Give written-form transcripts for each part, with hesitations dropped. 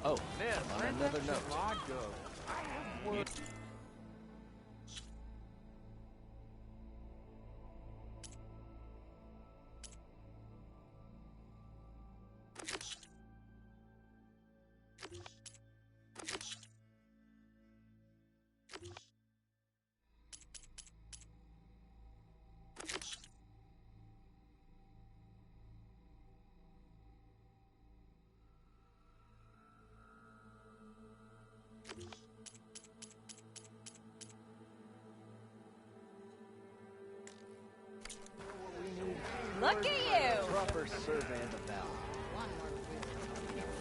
Oh, on another note. Look at you! Proper survey of the valley.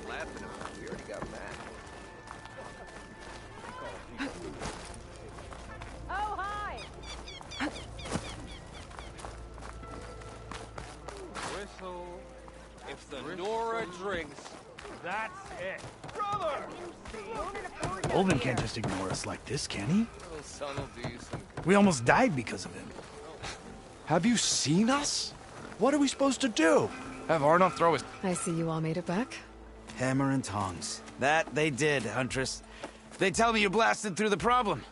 Laughing about it. We already got Matt. Oh, hi! Whistle. If the Nora drinks, that's it. Brother! Olvin can't just ignore us like this, can he? Little son will do you some good. We almost died because of him. Have you seen us? What are we supposed to do? Have Arnold throw his... I see you all made it back. Hammer and tongs. That they did, Huntress. They tell me you blasted through the problem.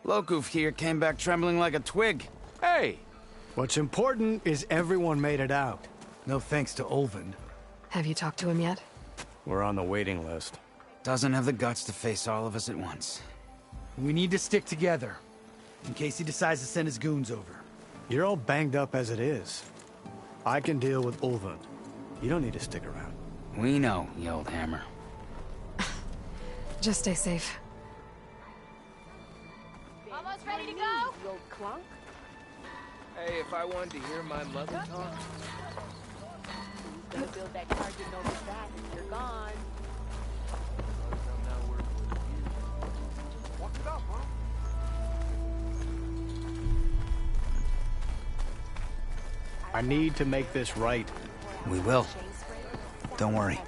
Lokuf here came back trembling like a twig. Hey! What's important is everyone made it out. No thanks to Olvin. Have you talked to him yet? We're on the waiting list. Doesn't have the guts to face all of us at once. We need to stick together, in case he decides to send his goons over. You're all banged up as it is. I can deal with Ulvund. You don't need to stick around. We know, you old hammer. Just stay safe. Almost ready to go? You old clunk. Hey, if I wanted to hear my mother talk, Who's gonna build that target over that if you're gone? I'm not working with you. What's it up, huh? I need to make this right. We will. Don't worry.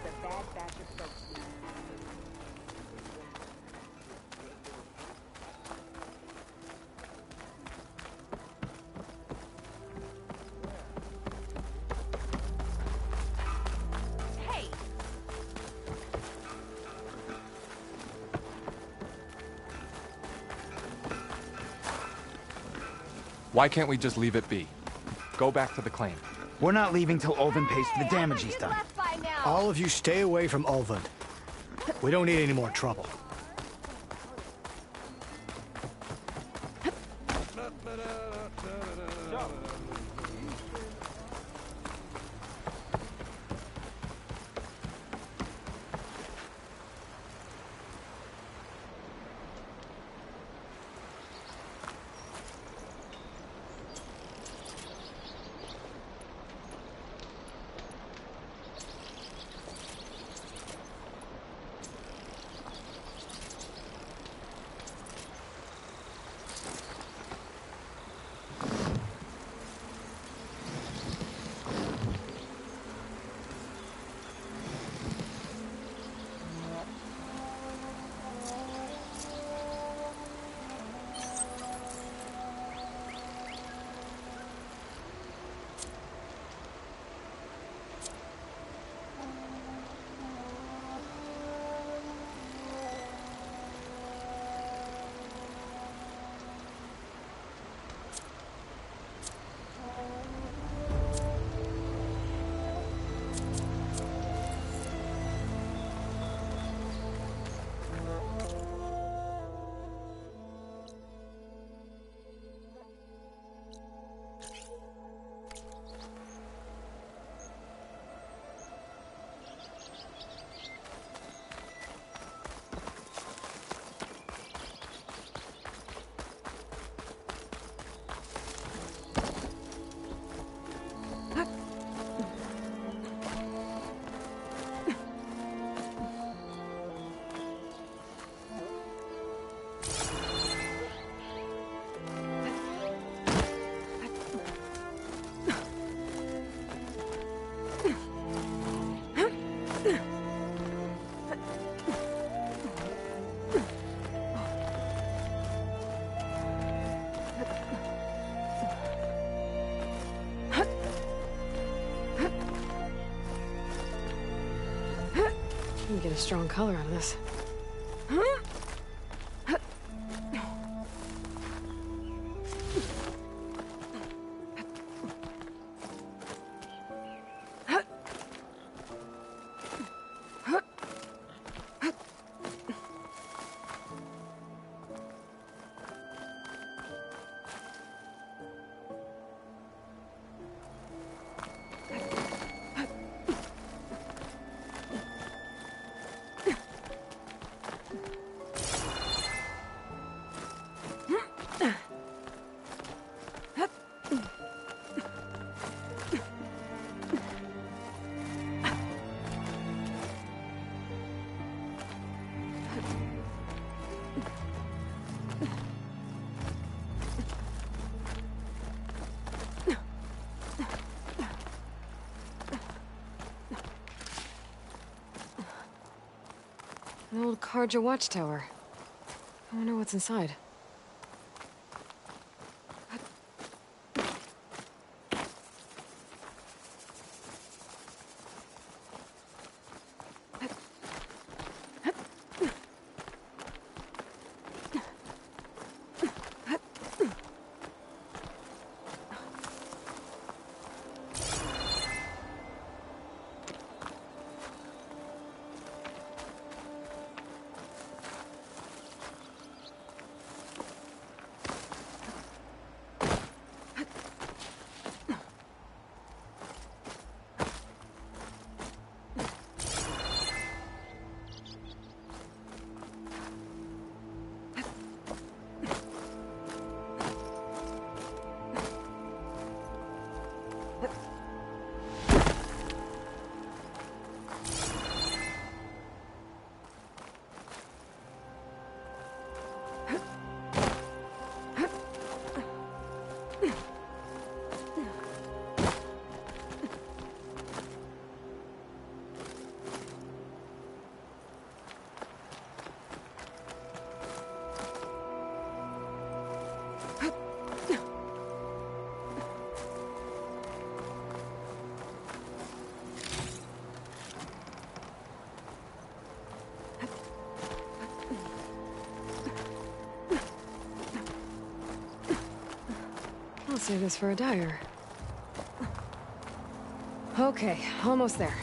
Hey! Why can't we just leave it be? Go back to the claim. We're not leaving till Olvin pays for the damage he's done. Left by now. All of you stay away from Ulvund. We don't need any more trouble. strong color on this. An old Karja watchtower. I wonder what's inside. I'll save this for a dyer. Okay, almost there.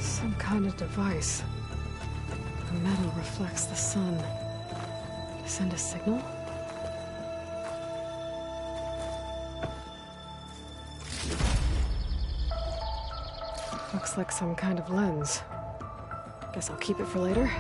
Some kind of device. The metal reflects the sun. To send a signal? Looks like some kind of lens. Guess I'll keep it for later.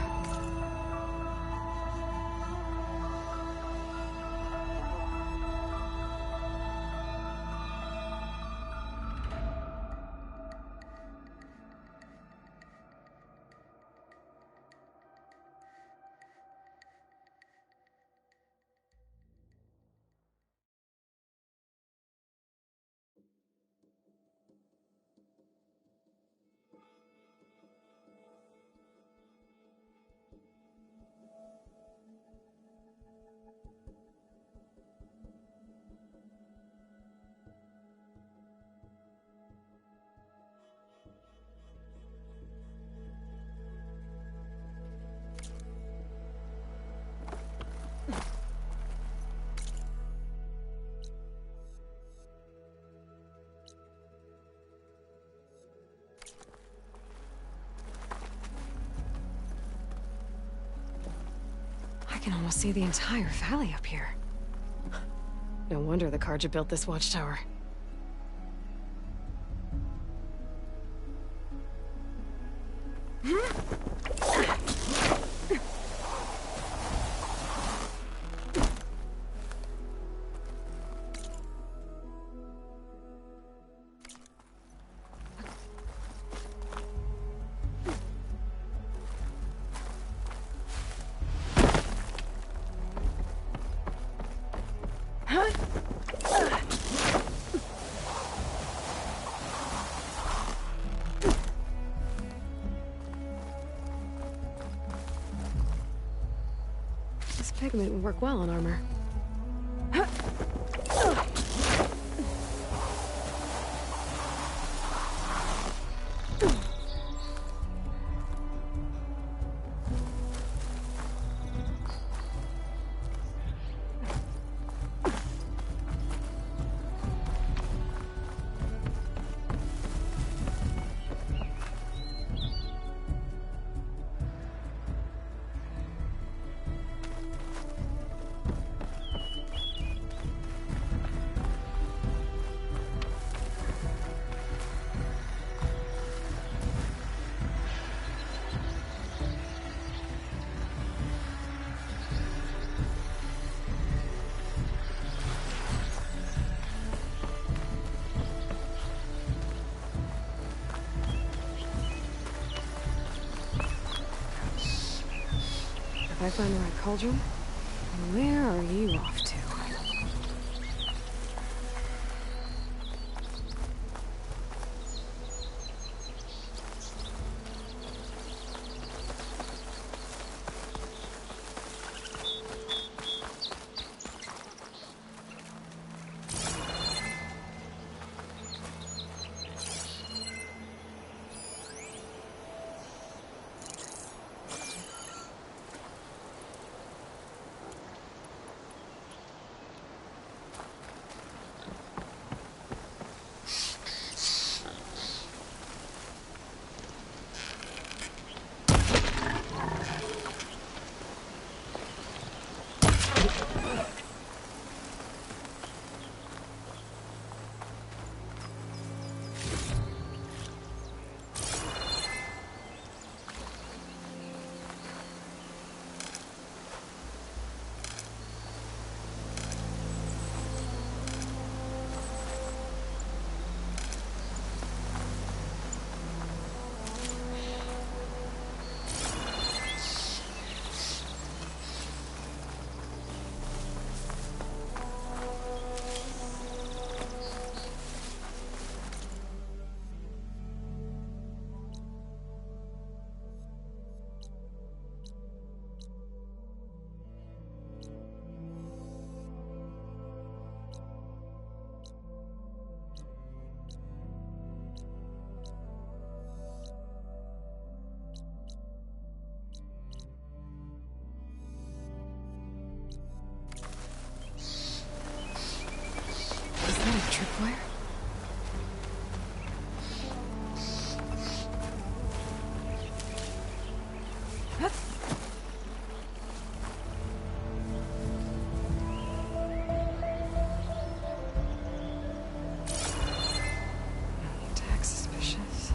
I can almost see the entire valley up here. No wonder the Carja built this watchtower. This pigment would work well on armor. I find the right cauldron, where are you off to? Is that a tripwire? Hup. Tag suspicious.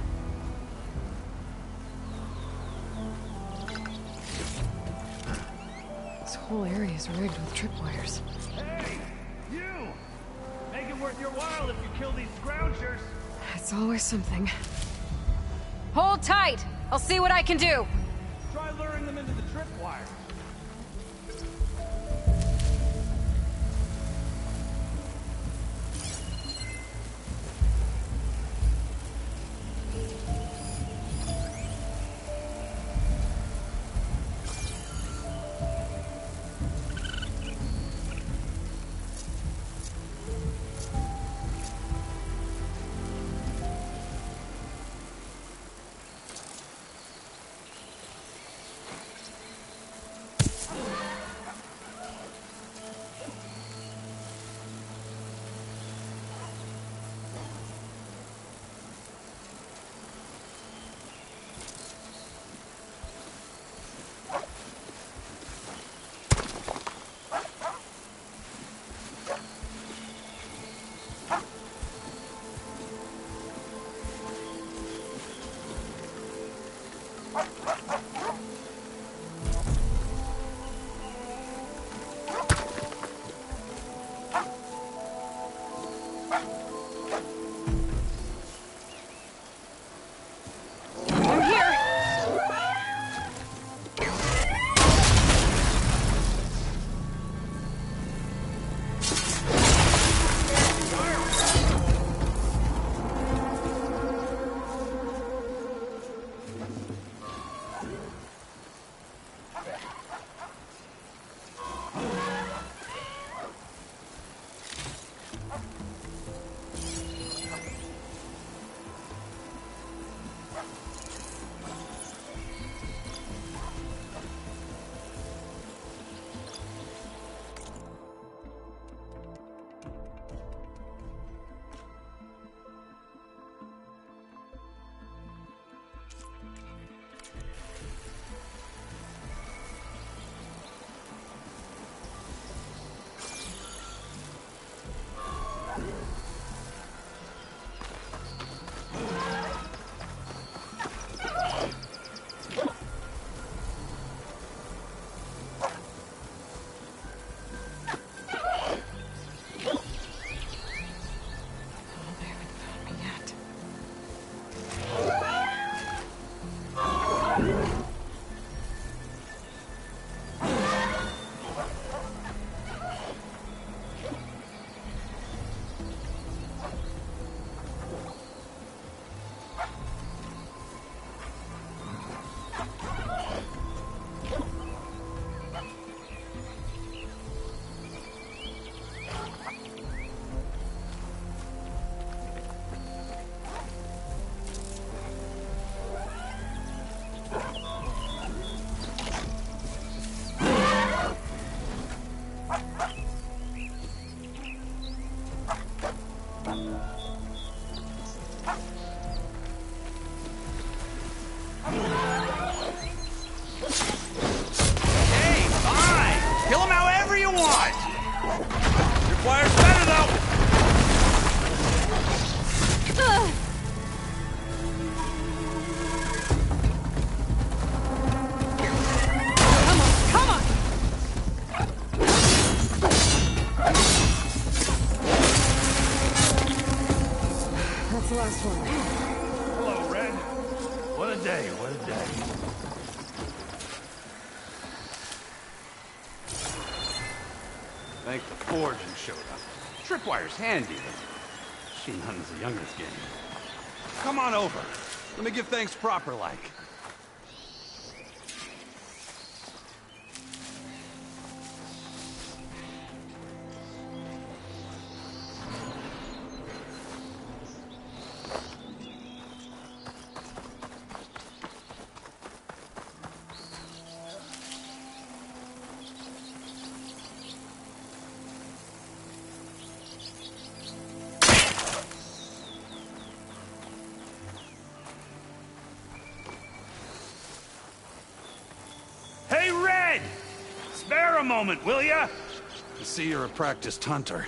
This whole area is rigged with tripwires. Hey! You! Make it worth your while if you kill these scroungers! It's always something. Hold tight! I'll see what I can do! Try luring them into the tripwire. Hey, fine! Kill him however you want! Requires better, though! Come on! That's the last one. Hello, Red. What a day, what a day. Thank the Forging showed up. Tripwire's handy, but she hunting's the youngest game. Come on over. Let me give thanks proper like. Hey, Red! Spare a moment, will ya? I see you're a practiced hunter.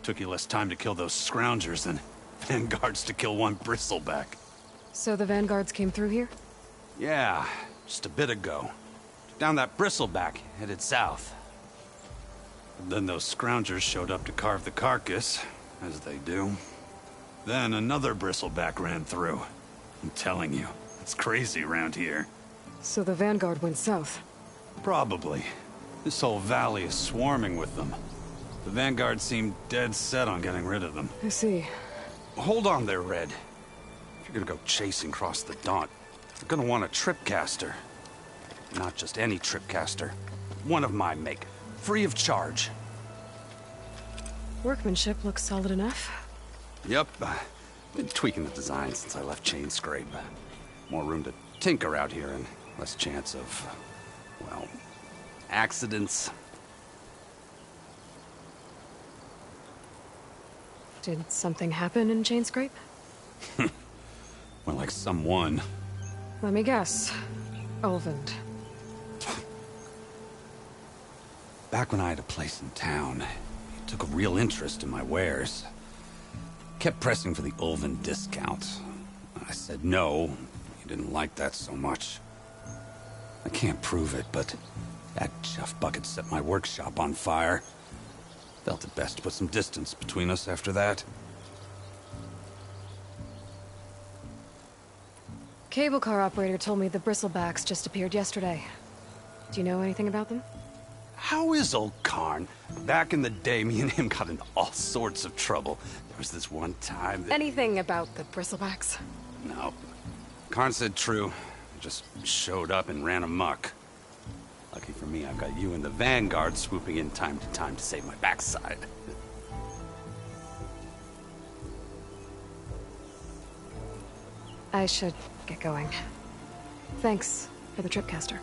Took you less time to kill those scroungers than vanguards to kill one bristleback. So the vanguards came through here? Yeah, just a bit ago. Down that bristleback, headed south. And then those scroungers showed up to carve the carcass, as they do. Then another bristleback ran through. I'm telling you, it's crazy around here. So the vanguard went south. Probably. This whole valley is swarming with them. The vanguard seemed dead set on getting rid of them. I see. Hold on there, Red. If you're gonna go chasing across the Daunt, you're gonna want a tripcaster. Not just any tripcaster. One of my make. Free of charge. Workmanship looks solid enough. Yep. Been tweaking the design since I left Chain Scrape. More room to tinker out here and less chance of, well, accidents. Did something happen in Chain Scrape? Well, like someone. Let me guess. Ulvund. Back when I had a place in town, he took a real interest in my wares. Kept pressing for the Ulvund discount. I said no. He didn't like that so much. I can't prove it, but that chuff bucket set my workshop on fire. Felt it best to put some distance between us after that. Cable car operator told me the bristlebacks just appeared yesterday. Do you know anything about them? How is old Karn? Back in the day, me and him got into all sorts of trouble. There was this one time that... Anything about the bristlebacks? No. Karn said true. Just showed up and ran amok. Lucky for me, I've got you and the Vanguard swooping in time to save my backside. I should get going. Thanks for the tripcaster.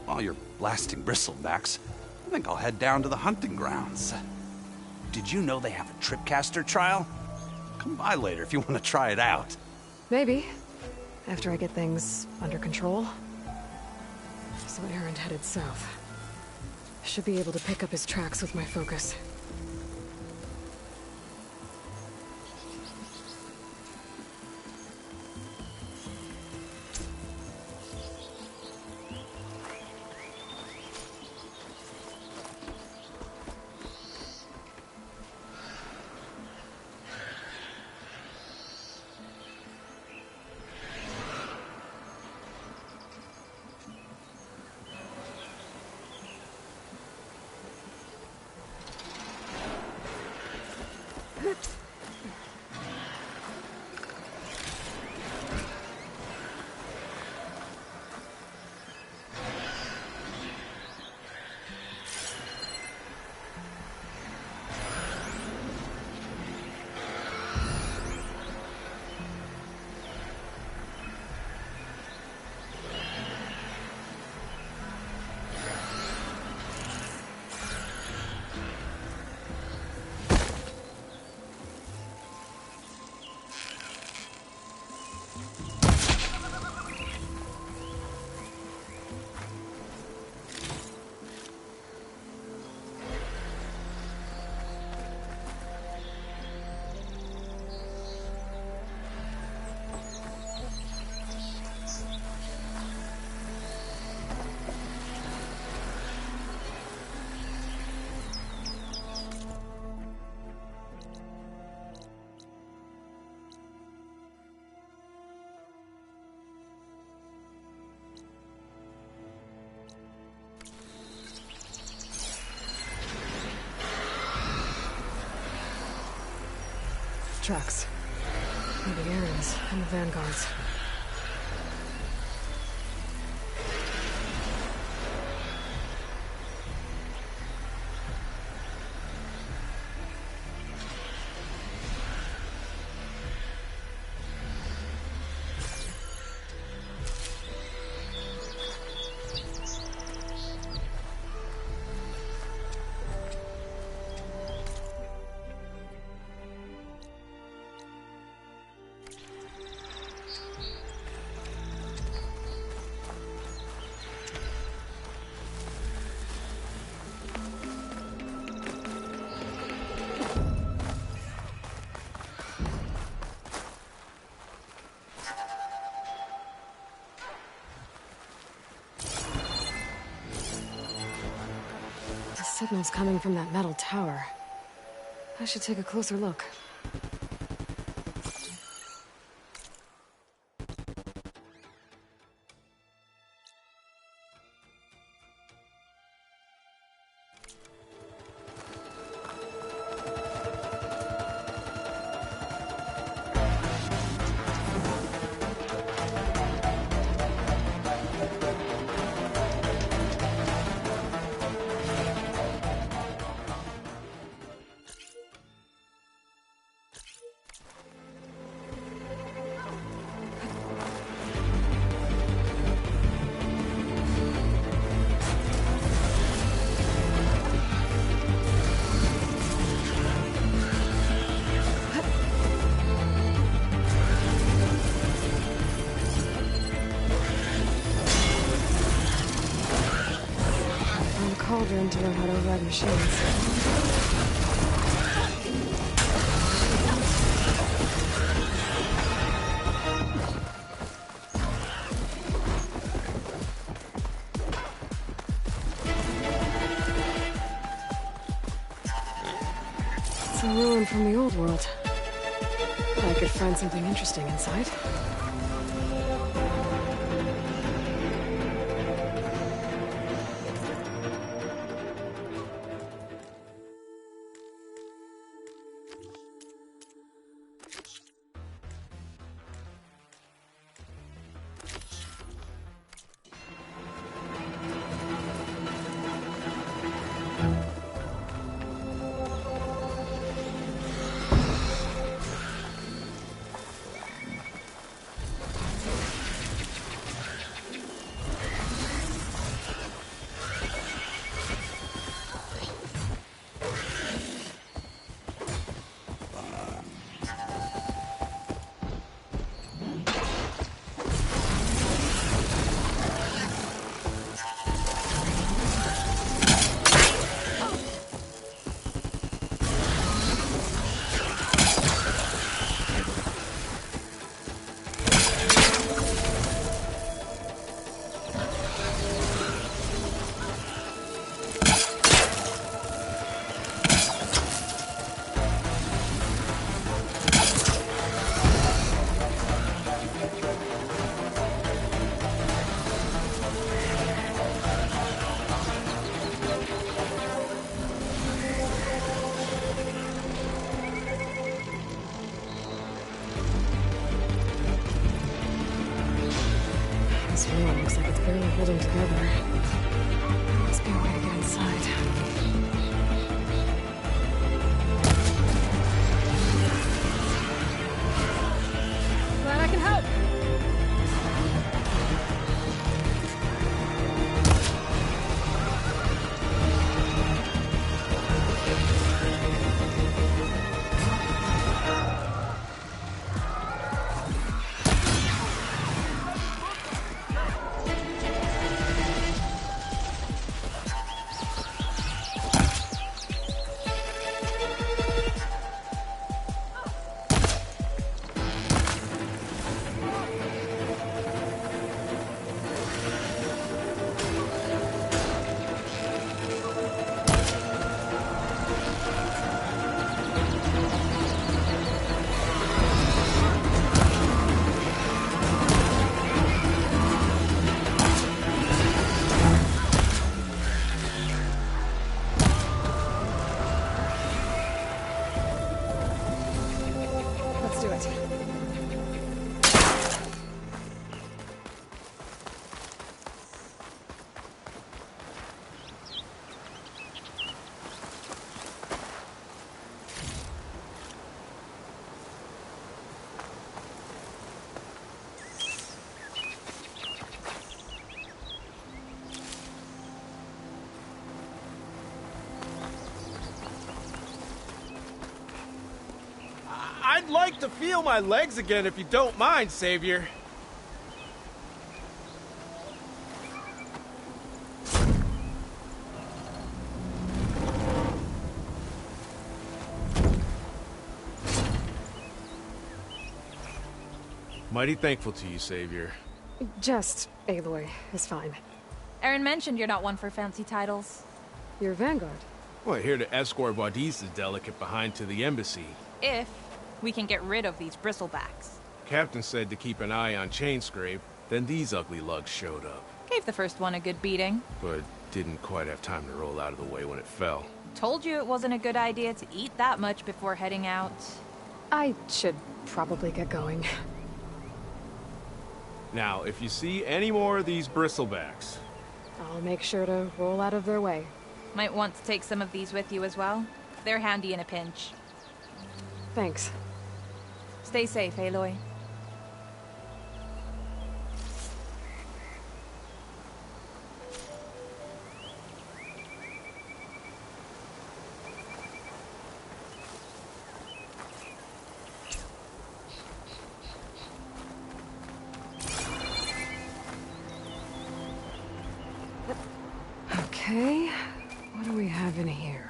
While you're blasting bristlebacks, I think I'll head down to the hunting grounds. Did you know they have a tripcaster trial? Come by later if you want to try it out. Maybe. After I get things under control. So Erend headed south. Should be able to pick up his tracks with my focus. tracks. Maybe Aaron's and the Vanguard's. Signals coming from that metal tower. I should take a closer look. Cauldron to learn how to ride machines. It's a ruin from the old world. I could find something interesting inside. This room looks like it's barely holding together. There must be a way to get inside. Glad I can help. do it. I'd like to feel my legs again if you don't mind, Savior. Mighty thankful to you, Savior. Just Aloy is fine. Aaron mentioned you're not one for fancy titles. You're Vanguard. Well, here to escort Wadis's delicate behind to the embassy. If we can get rid of these bristlebacks. Captain said to keep an eye on Chainscrape, then these ugly lugs showed up. Gave the first one a good beating. But didn't quite have time to roll out of the way when it fell. Told you it wasn't a good idea to eat that much before heading out. I should probably get going. Now, if you see any more of these bristlebacks... I'll make sure to roll out of their way. Might want to take some of these with you as well. They're handy in a pinch. Thanks. Stay safe, Aloy. Okay, what do we have in here?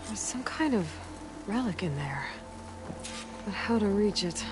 There's some kind of relic in there. But how to reach it?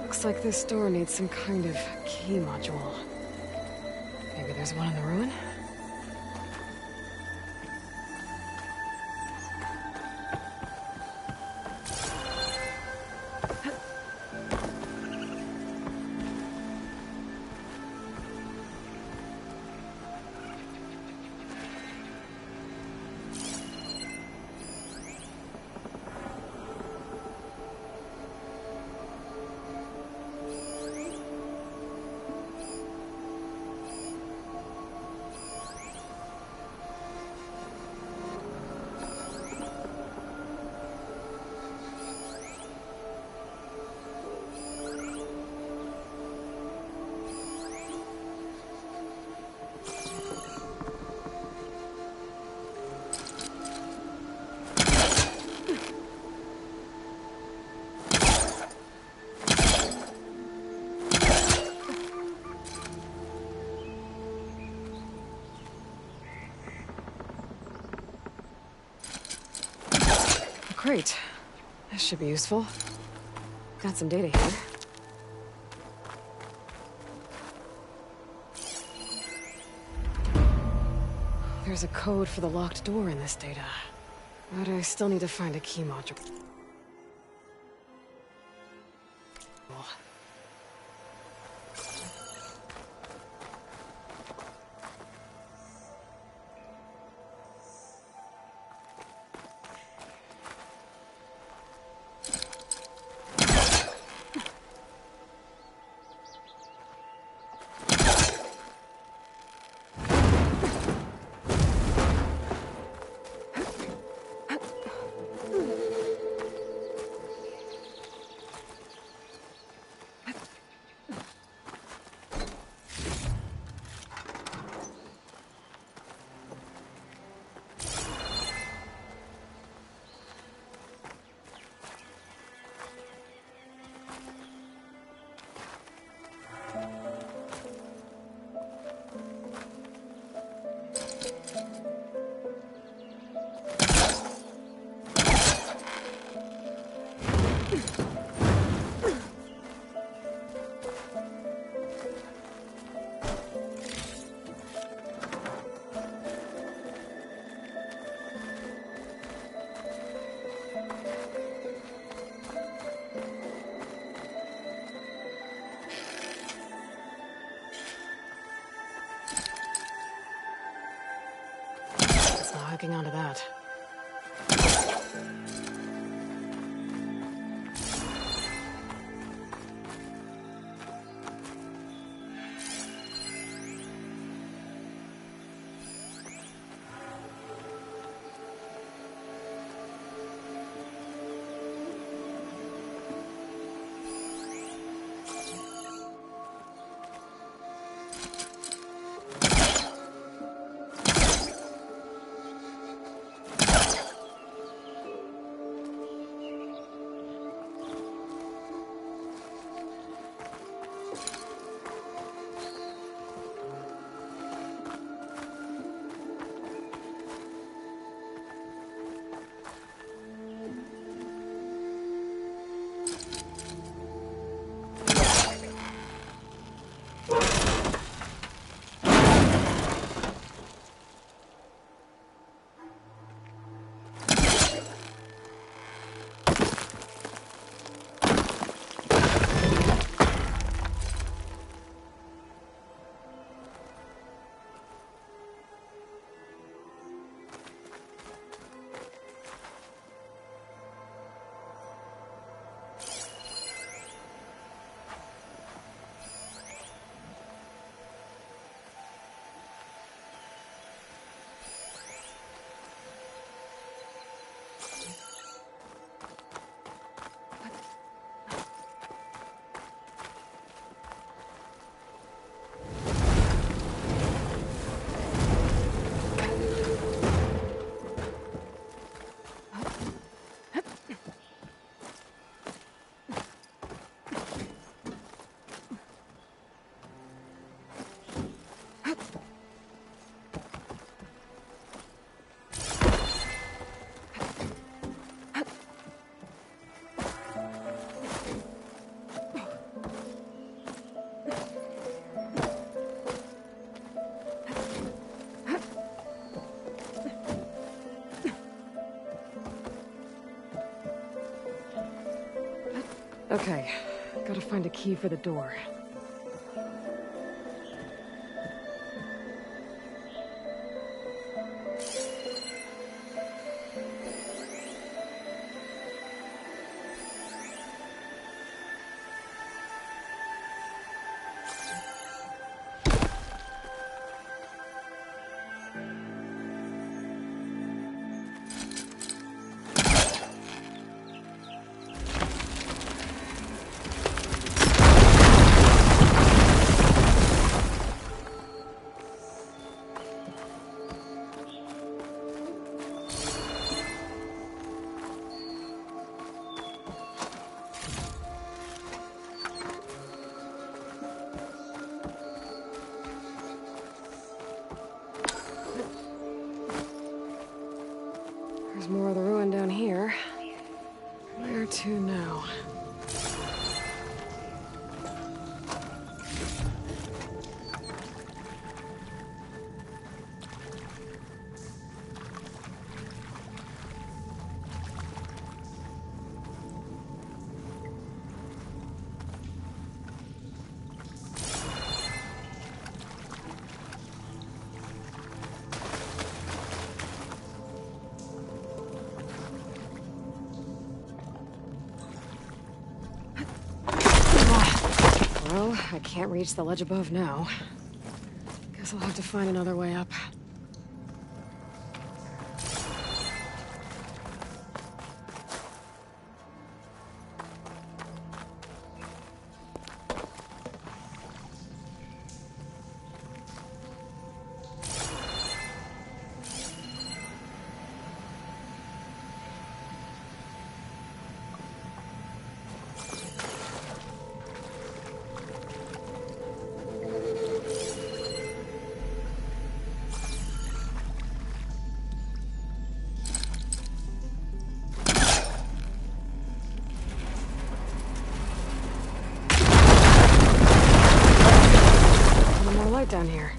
Looks like this door needs some kind of key module. Maybe there's one in the ruin? Great. This should be useful. Got some data here. There's a code for the locked door in this data. But I still need to find a key module. Hooking onto that. Okay, gotta find a key for the door. Well, I can't reach the ledge above now. Guess I'll have to find another way up. Down here.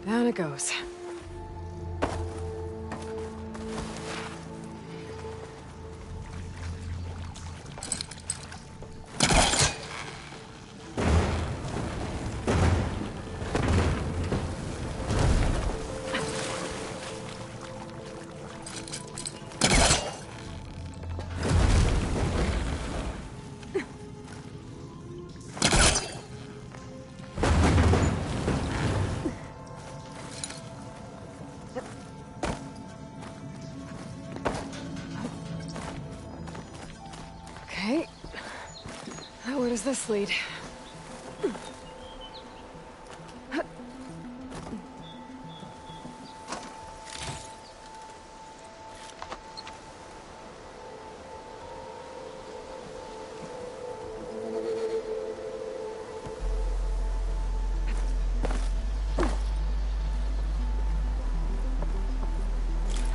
Down it goes. Okay. Now where does this lead?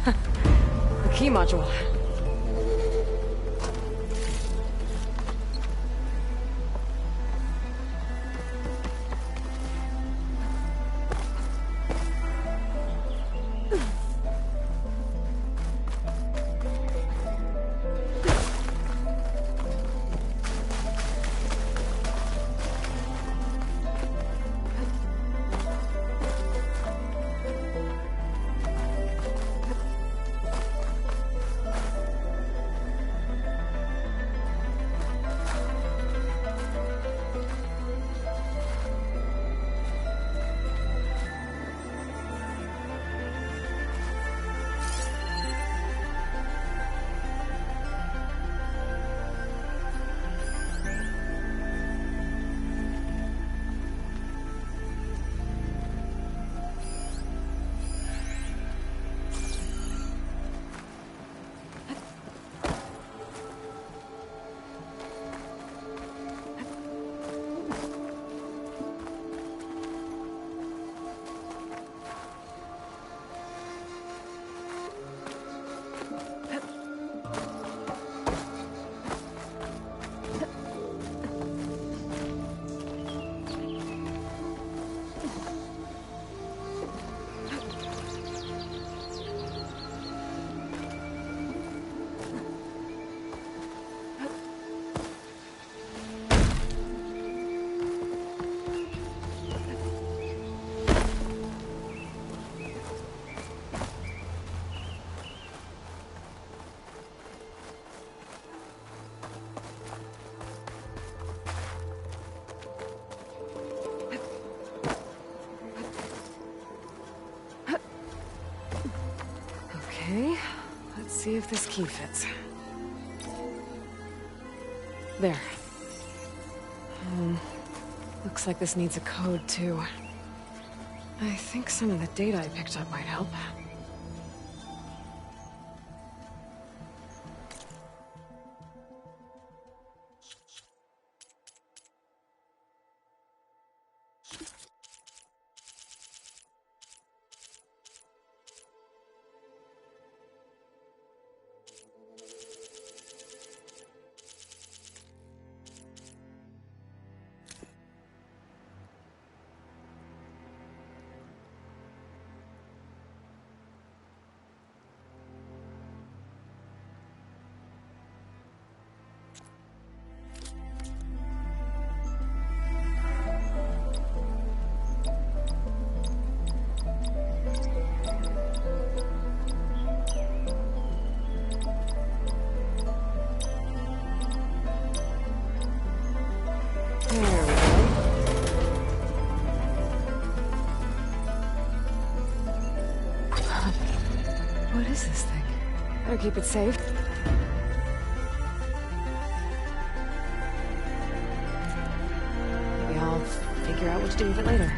The key module. see if this key fits. There. Looks like this needs a code, too. I think some of the data I picked up might help. What is this thing? Better keep it safe. Maybe I'll figure out what to do with it later.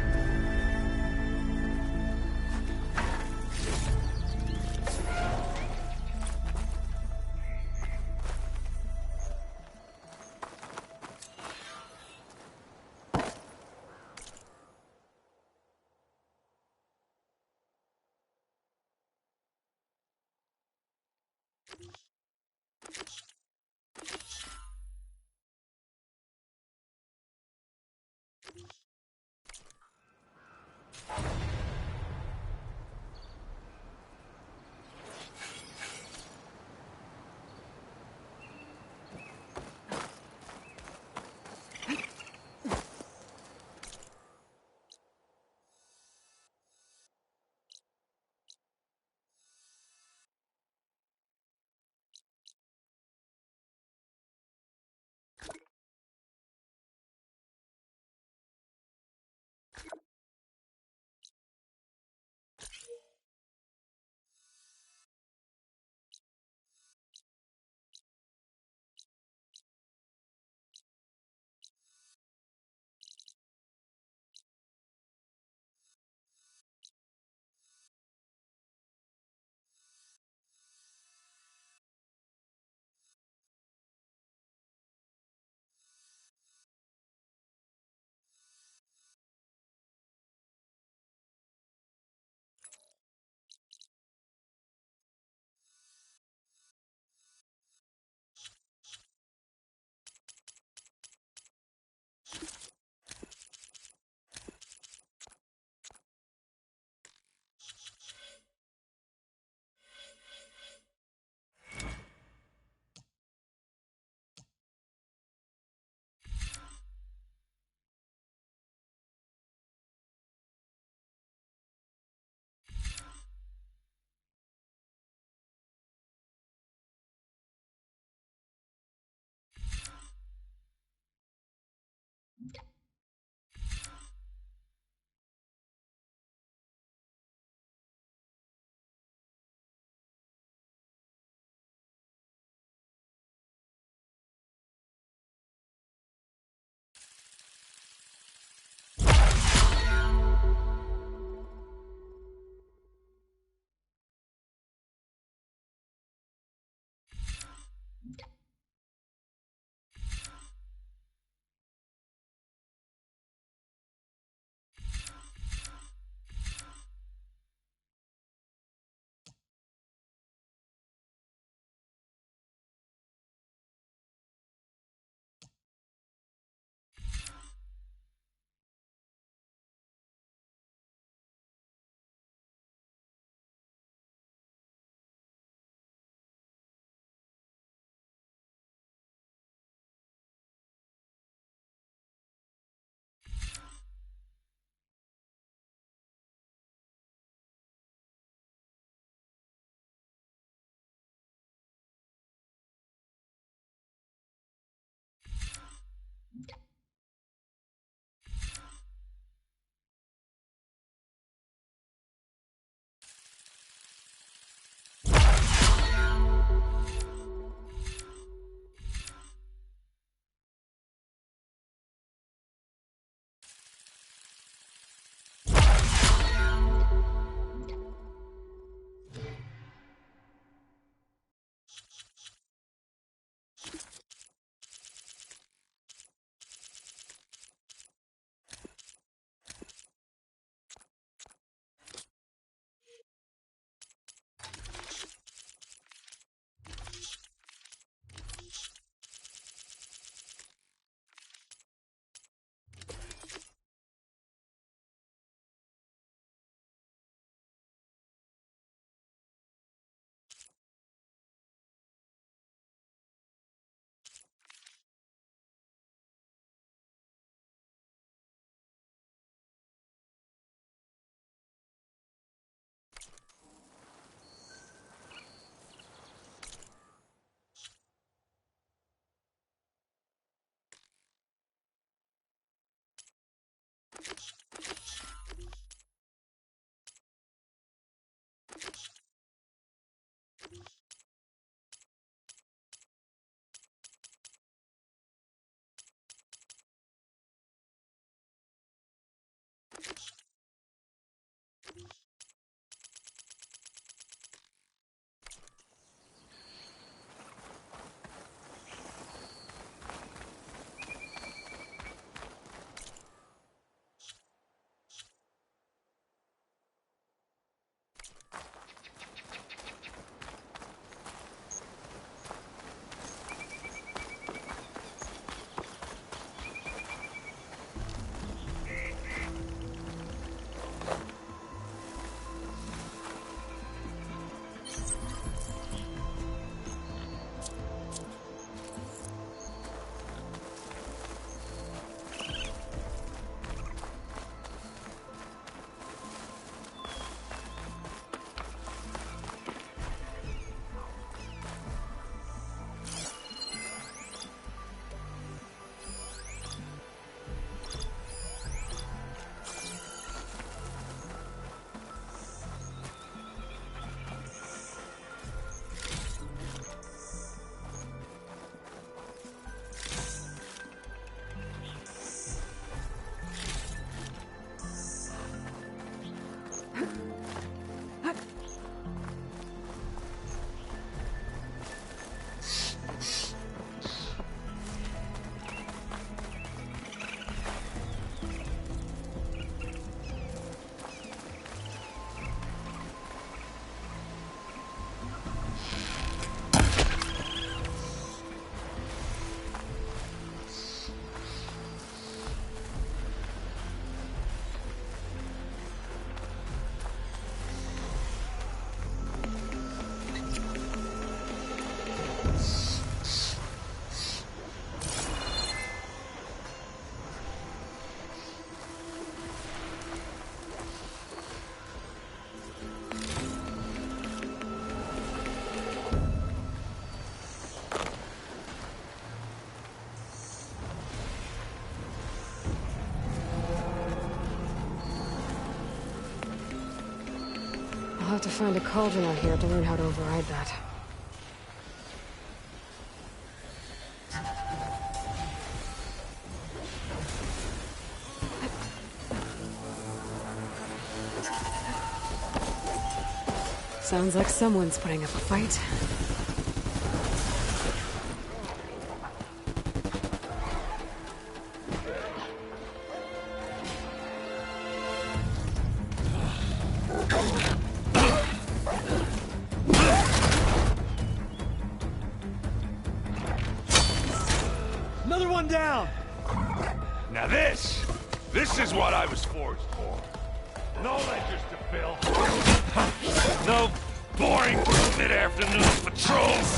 I'll have to find a cauldron out here to learn how to override that. Sounds like someone's putting up a fight. Another one down! Now this is what I was forged for. No ledgers to fill. No boring mid-afternoon patrols.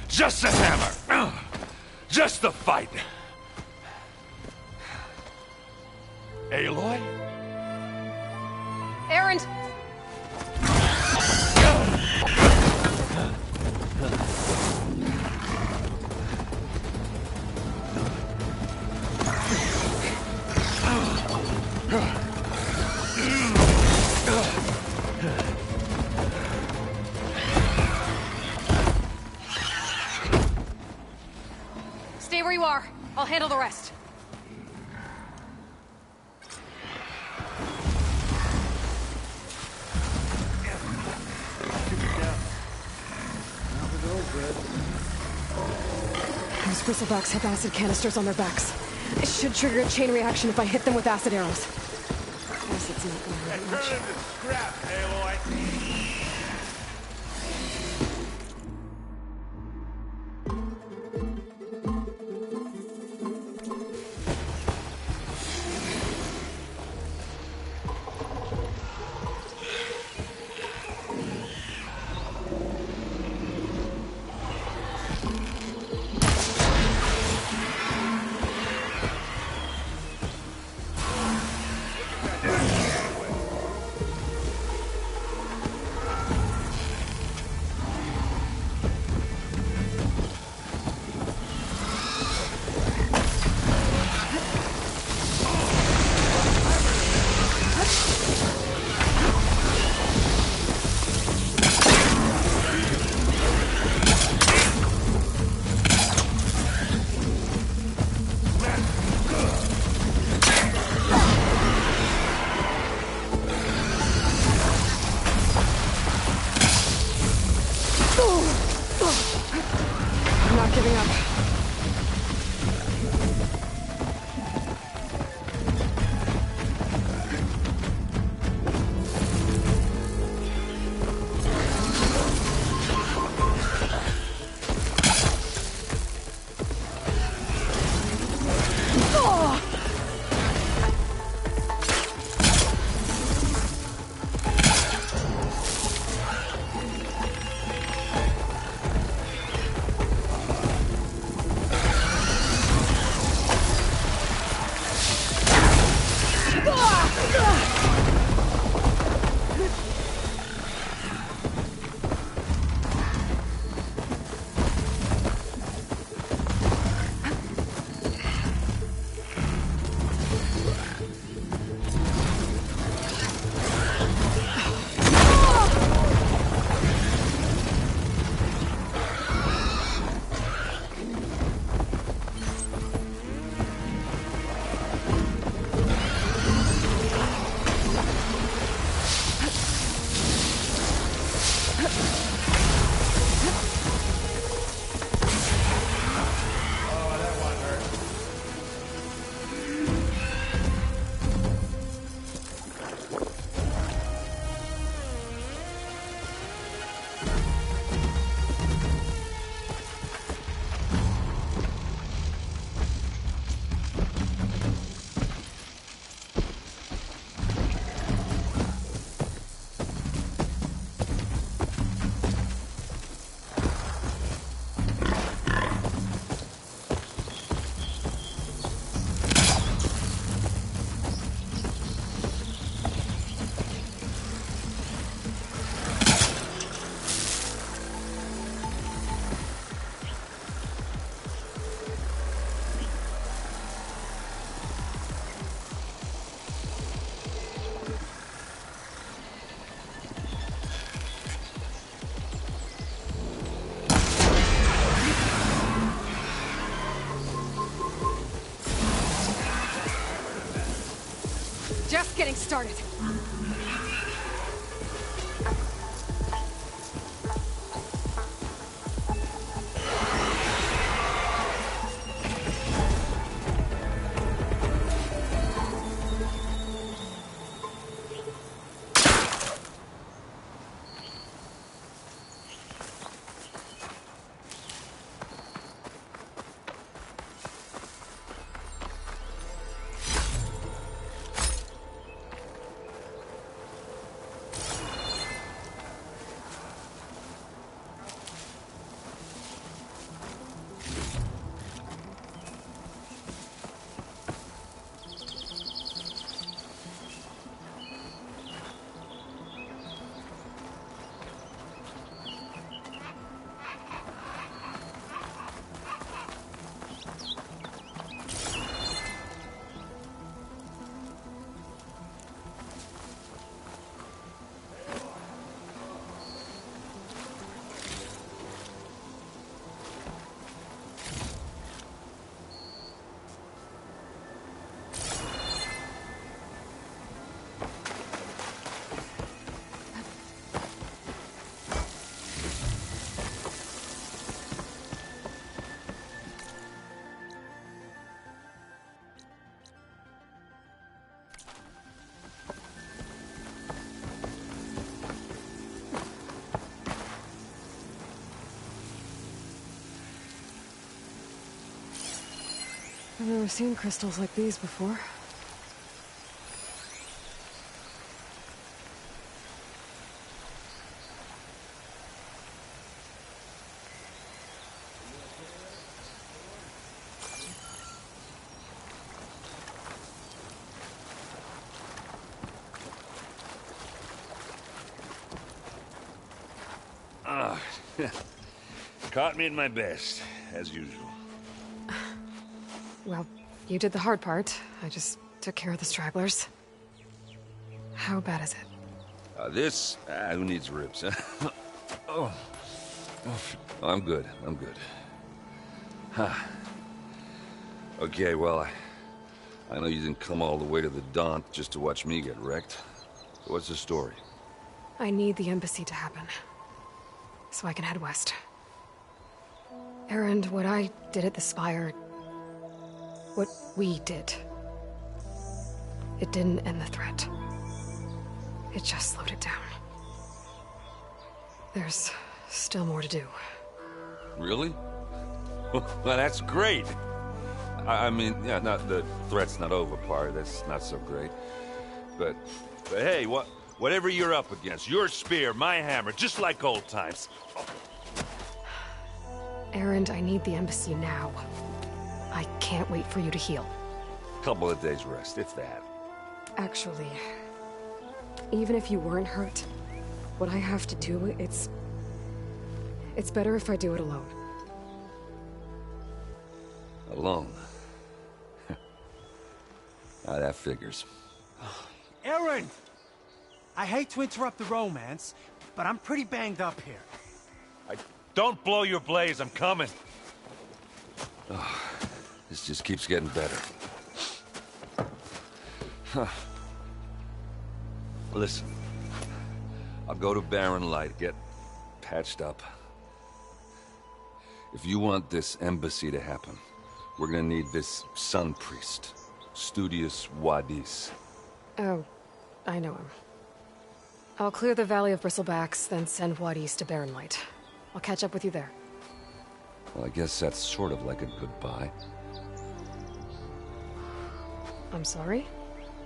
Just the hammer. Just the fight. Aloy? Erend! Stay where you are. I'll handle the rest. Those bristlebacks have acid canisters on their backs. It should trigger a chain reaction if I hit them with acid arrows. Acid's not gonna hurt much. Turn into scrap, Aloy. not giving up. Just getting started. I've never seen crystals like these before. Caught me at my best, as usual. Well, you did the hard part. I just took care of the stragglers. How bad is it? Who needs ribs, huh? Oh, I'm good. I'm good. Huh. Okay, well, I know you didn't come all the way to the Daunt just to watch me get wrecked. So what's the story? I need the embassy to happen, so I can head west. Erend, what I did at the Spire... What we did... It didn't end the threat. It just slowed it down. There's still more to do. Really? Well, that's great. I mean, yeah, not the threat's not over part. That's not so great. But hey, whatever you're up against, your spear, my hammer, just like old times. Erend, I need the embassy now. I can't wait for you to heal. Couple of days rest, if that. Actually, even if you weren't hurt, what I have to do, it's better if I do it alone. Alone? Ah, that figures. Erend! I hate to interrupt the romance, but I'm pretty banged up here. Don't blow your blaze, I'm coming. Oh, this just keeps getting better. Huh. Listen, I'll go to Barren Light, get patched up. If you want this embassy to happen, we're gonna need this Sun Priest, Studius Wadis. Oh, I know him. I'll clear the Valley of Bristlebacks, then send Wadis to Barren Light. I'll catch up with you there. Well, I guess that's sort of like a goodbye. I'm sorry?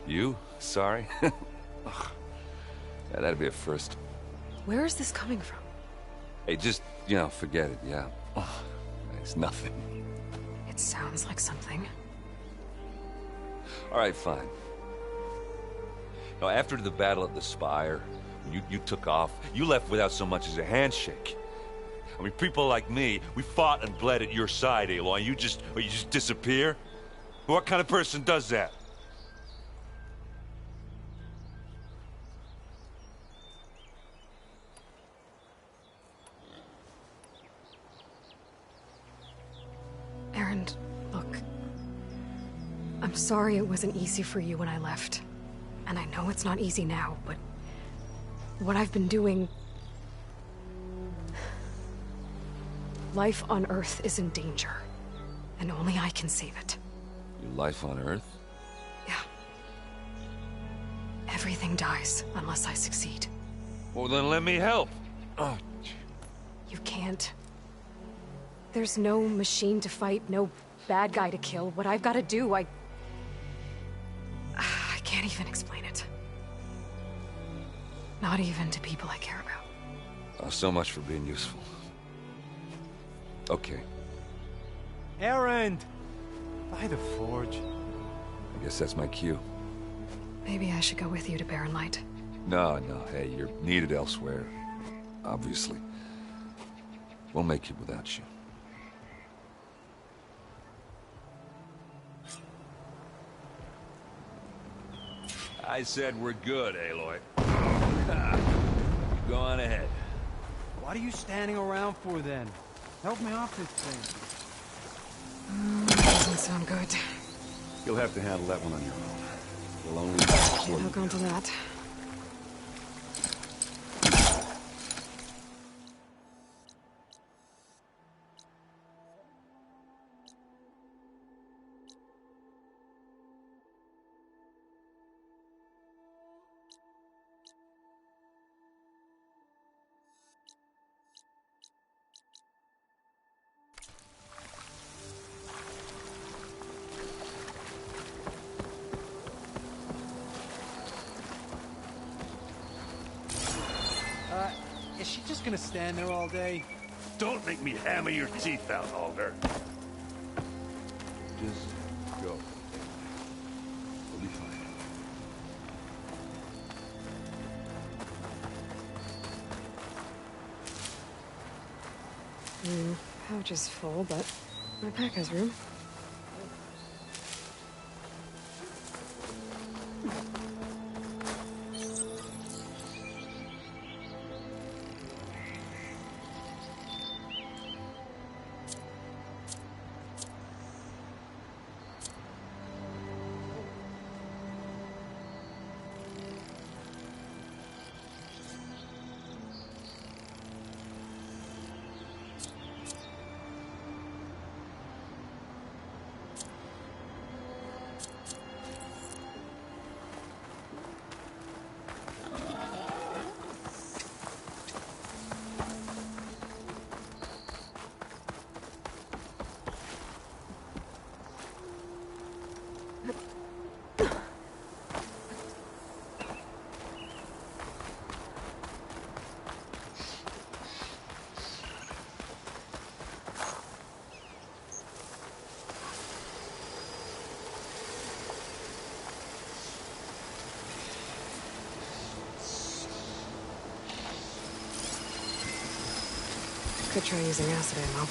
You? Sorry? Ugh. Yeah, that'd be a first. Where is this coming from? Hey, just, forget it, yeah. Oh, it's nothing. It sounds like something. All right, fine. Now, after the battle at the Spire, you took off, you left without so much as a handshake. I mean, people like me, we fought and bled at your side, Aloy. You just disappear? What kind of person does that? Erend, look. I'm sorry it wasn't easy for you when I left. And I know it's not easy now, but... what I've been doing... Life on Earth is in danger. And only I can save it. Your life on Earth? Yeah. Everything dies unless I succeed. Well, then let me help. Oh. You can't. There's no machine to fight, no bad guy to kill. What I've got to do, I can't even explain it. Not even to people I care about. Oh, so much for being useful. Okay. Erend! By the Forge. I guess that's my cue. Maybe I should go with you to Barren Light. No, hey, you're needed elsewhere. Obviously. We'll make it without you. I said we're good, Aloy. Go on ahead. What are you standing around for then? Help me off this thing. Doesn't sound good. You'll have to handle that one on your own. We'll only... Can't hook onto that. Is she just gonna stand there all day? Don't make me hammer your teeth out, Alder. Just go. We'll be fine. Pouch is full, but my pack has room. Could try using acid ammo.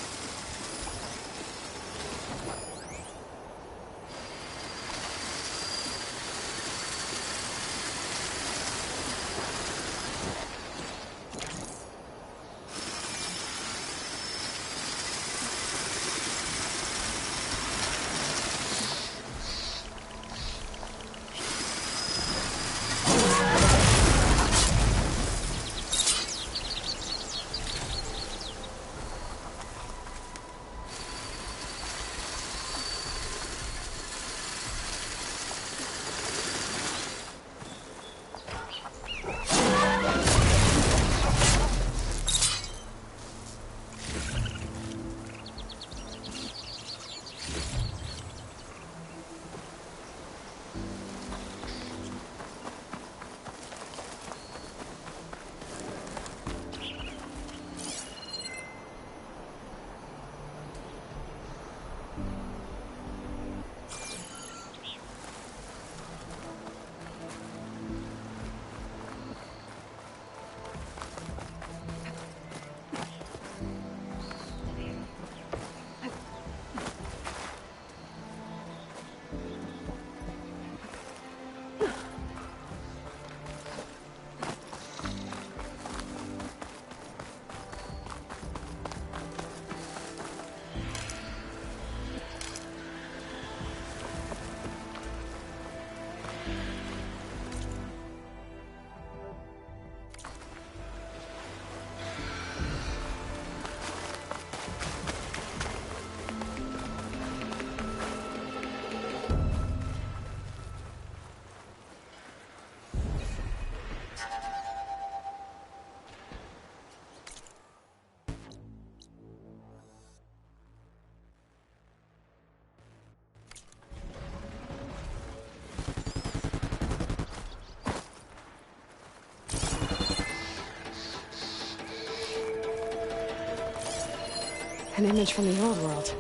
An image from the old world.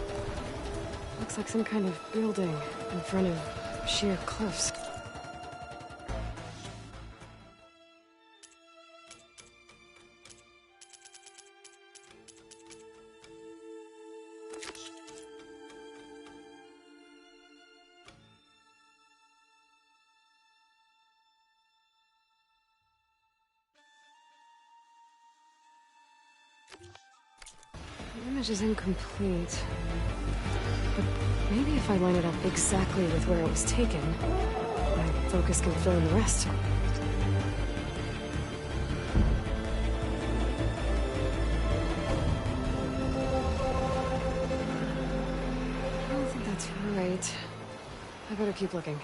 Looks like some kind of building in front of sheer cliffs. The image is incomplete. But maybe if I line it up exactly with where it was taken, my focus can fill in the rest. I don't think that's right. I better keep looking.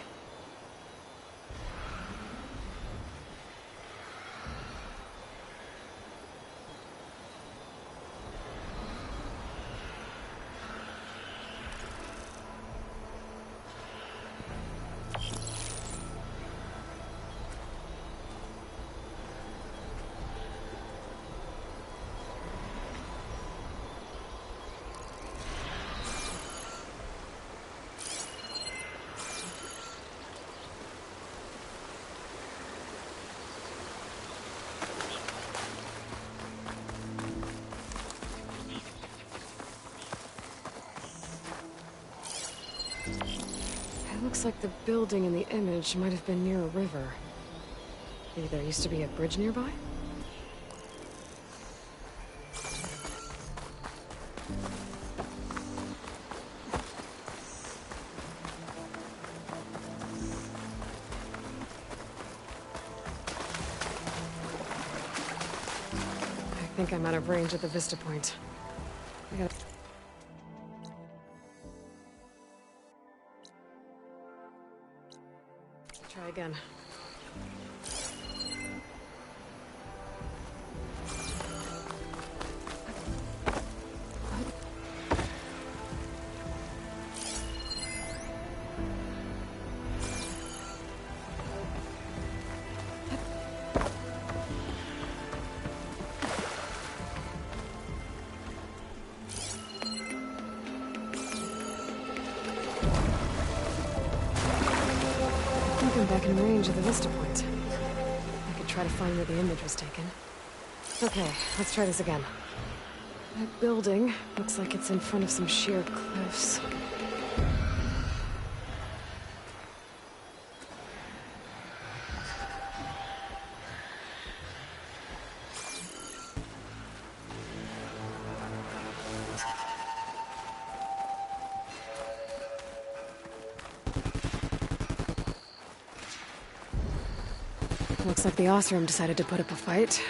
Looks like the building in the image might have been near a river. Maybe there used to be a bridge nearby? I think I'm out of range at the vista point. I gotta... Try again. I'm back in range of the vista point. I could try to find where the image was taken. Okay, let's try this again. That building looks like it's in front of some sheer cliffs. Looks like the Osram decided to put up a fight.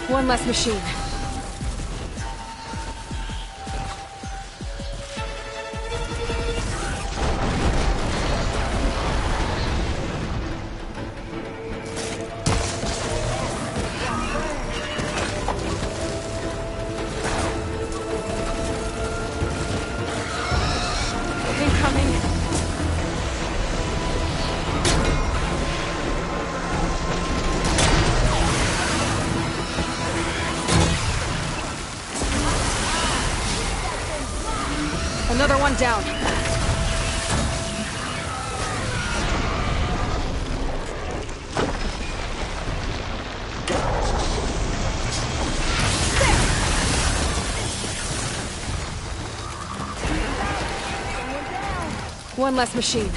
One less machine. Incoming. Another one down. One less machine.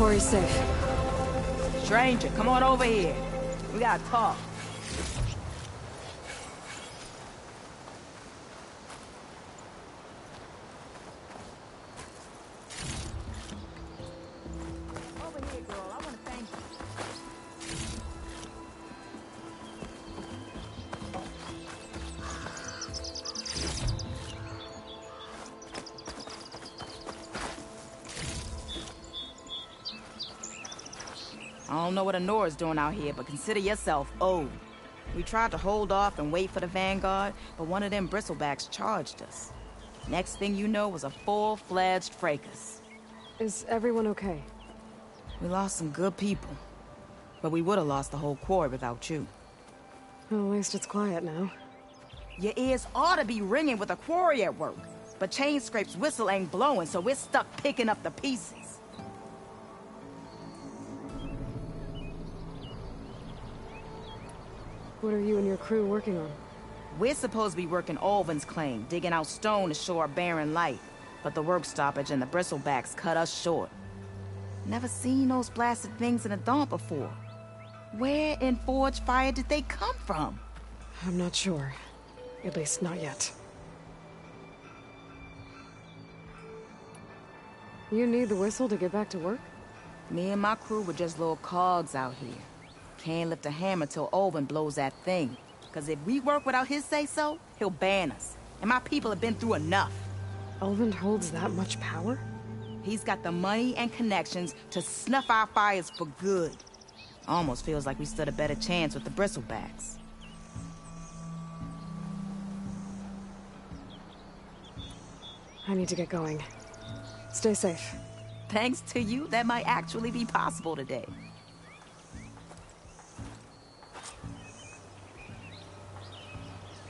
quarry's safe. Stranger, come on over here. We gotta talk. Over here, girl. I wanna thank you. I don't know what Honora's doing out here, but consider yourself owed. We tried to hold off and wait for the Vanguard, but one of them bristlebacks charged us. Next thing you know was a full-fledged fracas. Is everyone okay? We lost some good people, but we would have lost the whole quarry without you. Well, at least it's quiet now. Your ears ought to be ringing with a quarry at work, but Chainscrape's whistle ain't blowing, so we're stuck picking up the pieces. What are you and your crew working on? We're supposed to be working Ulvin's claim, digging out stone to show our barren light. But the work stoppage and the bristlebacks cut us short. Never seen those blasted things in the dawn before. Where in Forge Fire did they come from? I'm not sure. At least not yet. You need the whistle to get back to work? Me and my crew were just little cogs out here. Can't lift a hammer till Ulvin blows that thing. Cause if we work without his say-so, he'll ban us. And my people have been through enough. Ulvin holds that much power? He's got the money and connections to snuff our fires for good. Almost feels like we stood a better chance with the bristlebacks. I need to get going. Stay safe. Thanks to you, that might actually be possible today.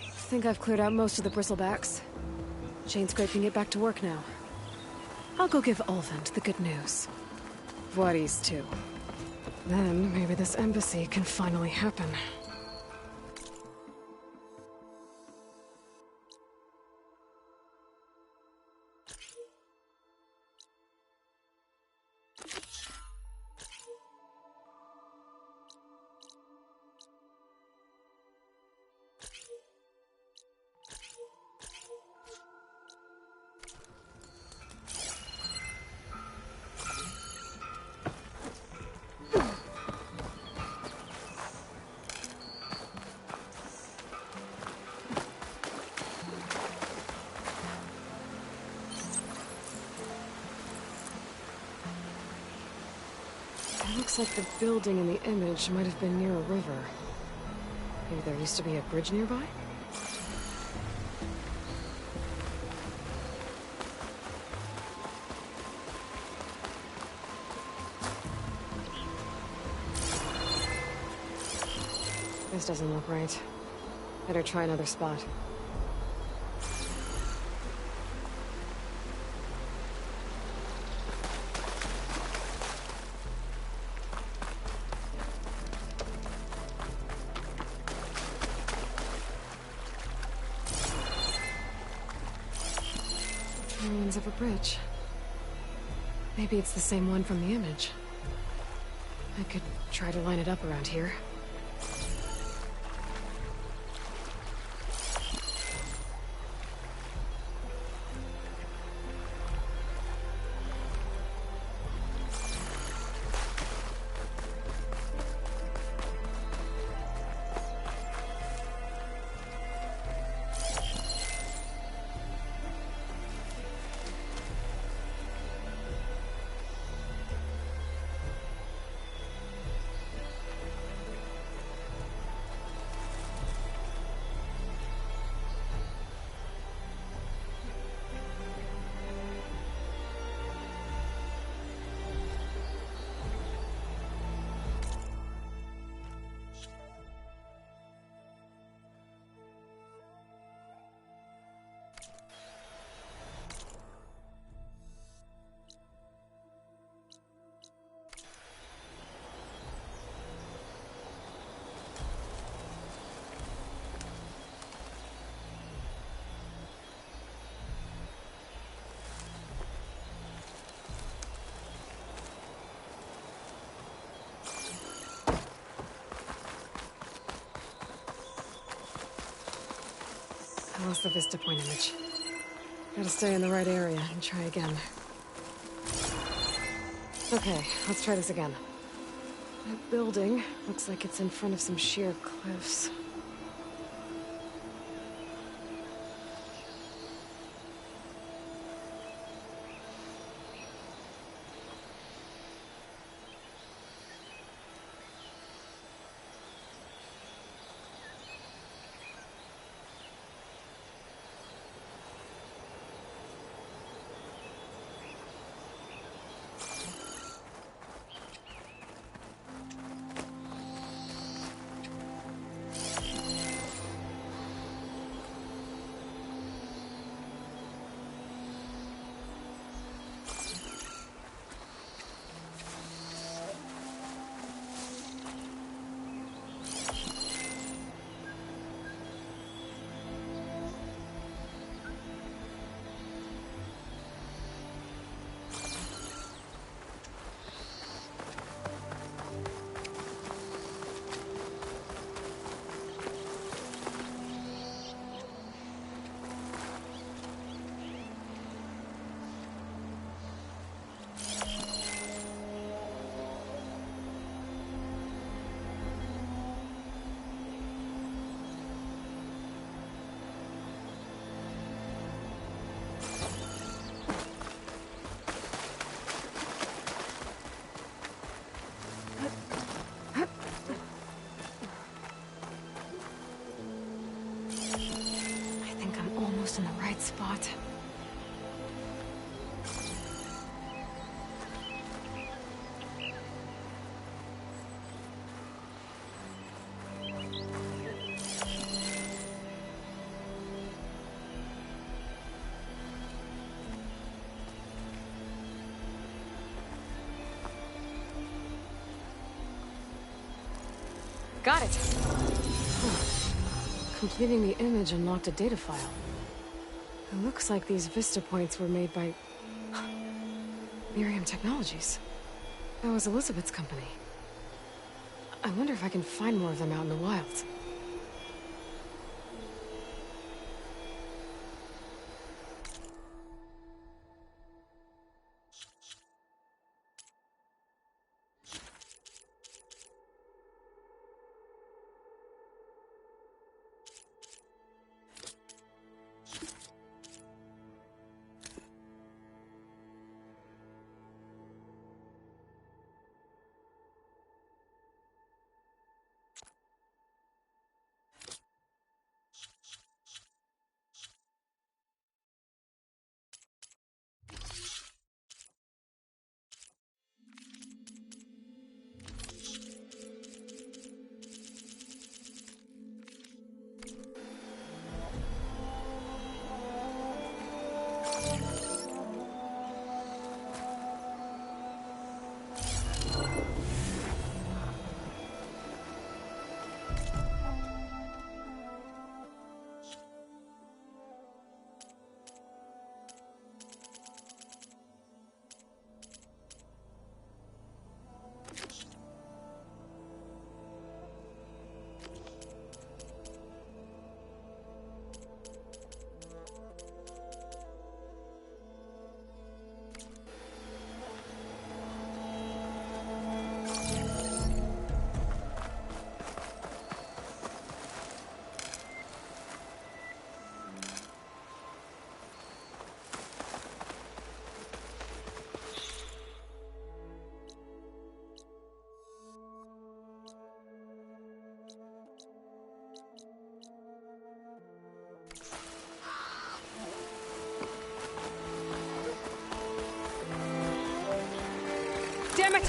I think I've cleared out most of the bristlebacks. Chainscrape can get back to work now. I'll go give Ulvund the good news. Voorhees, too. Then maybe this embassy can finally happen. It looks like the building in the image might have been near a river. Maybe there used to be a bridge nearby? This doesn't look right. Better try another spot. Ruins of a bridge. Maybe it's the same one from the image. I could try to line it up around here. I lost the Vista Point image. Gotta stay in the right area and try again. Okay, let's try this again. That building looks like it's in front of some sheer cliffs. In the right spot. Got it! Completing the image unlocked a data file. It looks like these Vista Points were made by... Miriam Technologies. That was Elizabeth's company. I wonder if I can find more of them out in the wild. Damn it!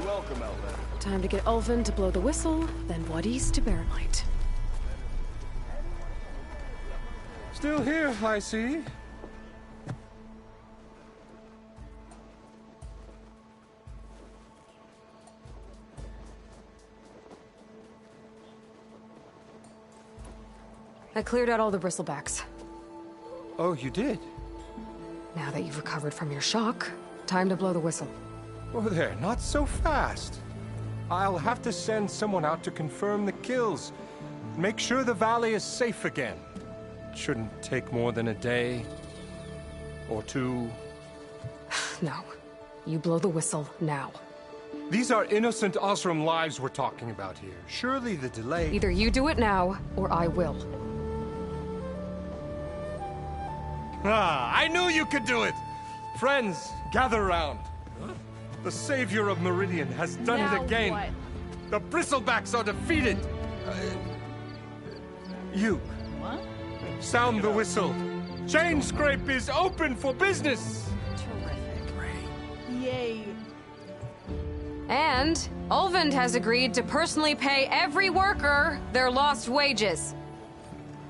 welcome, Outlander. Time to get Ulvin to blow the whistle, then Wadis to bear light. Still here, I see. I cleared out all the bristlebacks. Oh, you did? Now that you've recovered from your shock, time to blow the whistle. Oh there, not so fast. I'll have to send someone out to confirm the kills. Make sure the valley is safe again. Shouldn't take more than a day. Or two. No. You blow the whistle now. These are innocent Osram lives we're talking about here. Surely the delay... Either you do it now, or I will. Ah, I knew you could do it! Friends, gather round. The savior of Meridian has done it again. What? The Bristlebacks are defeated. You. What? Sound the whistle. Chainscrape is open for business. Yay. And Ulvund has agreed to personally pay every worker their lost wages.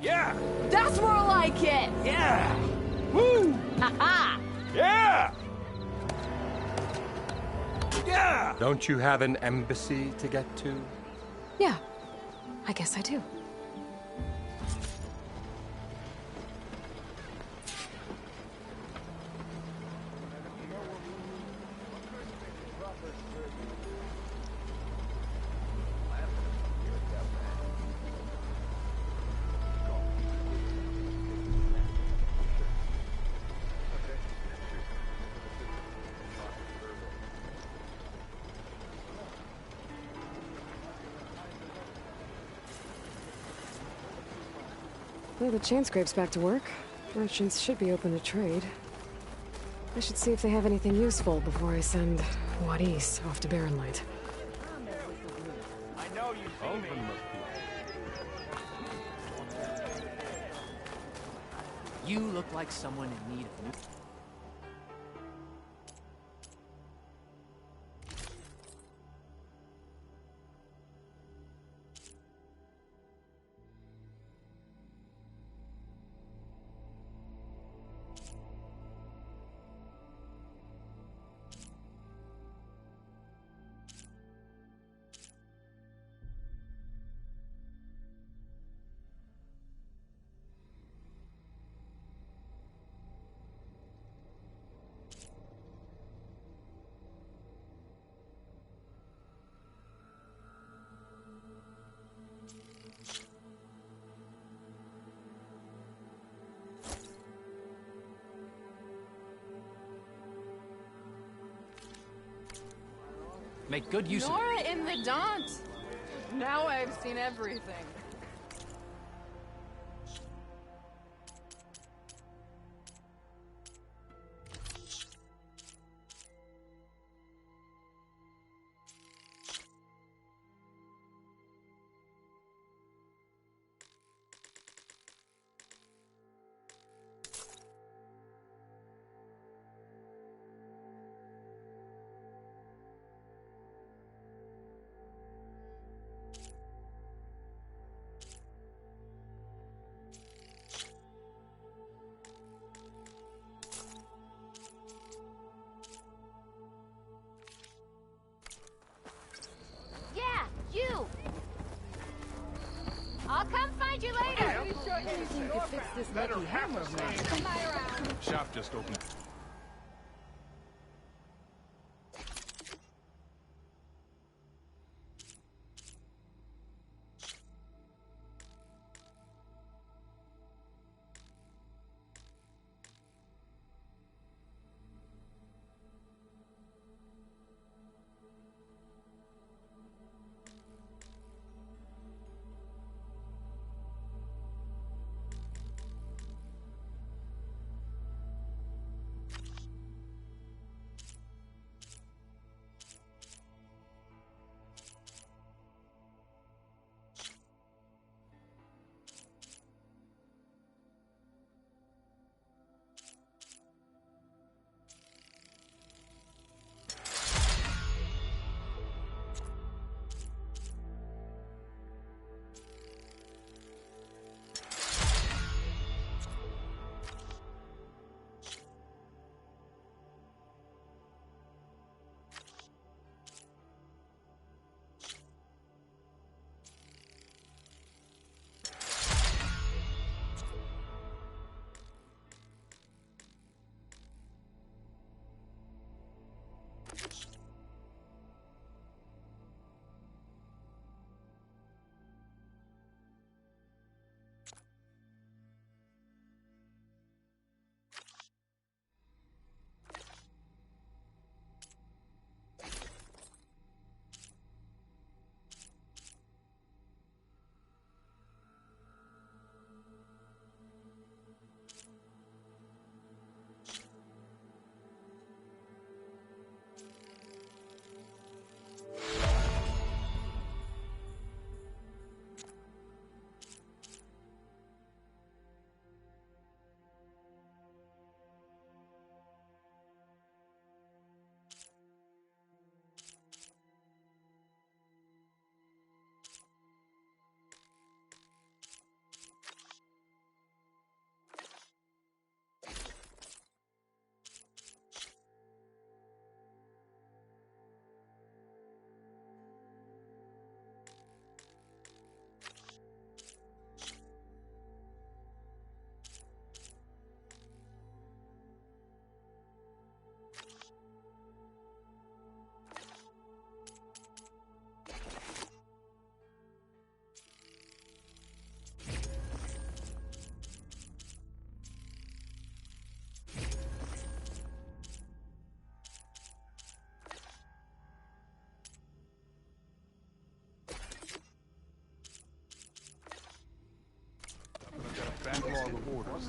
Yeah. That's more like it! Yeah. Woo. Ha-ha! Yeah. Yeah. Don't you have an embassy to get to? Yeah, I guess I do. Well, the Chainscrape's back to work. Merchants should be open to trade. I should see if they have anything useful before I send Wadis off to Barren Light. I know you see me. You look like someone in need of new... Make good use of it. Nora in the Daunt! Now I've seen everything. Yeah, you! I'll come find you later! Anything to fix this lucky hammer of mine. Come by around. Shop just opened. Backlog of orders.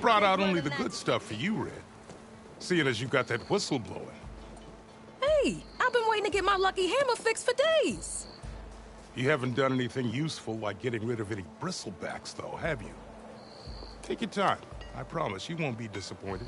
Brought out only the good stuff for you, Red. Seeing as you got that whistle blowing. Hey, I've been waiting to get my lucky hammer fixed for days. You haven't done anything useful like getting rid of any bristlebacks, though, have you? Take your time. I promise you won't be disappointed.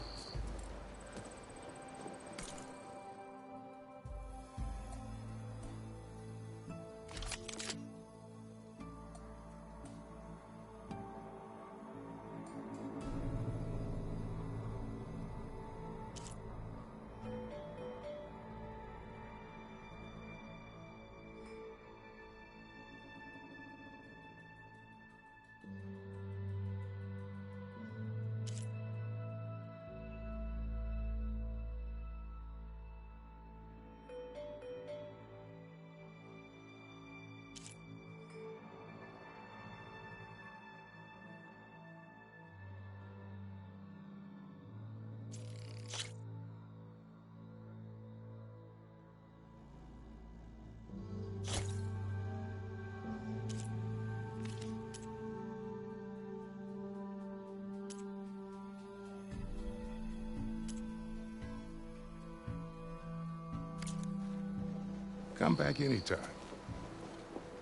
Come back anytime.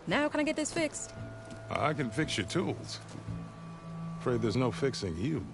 Now can I get this fixed? I can fix your tools. Afraid there's no fixing you.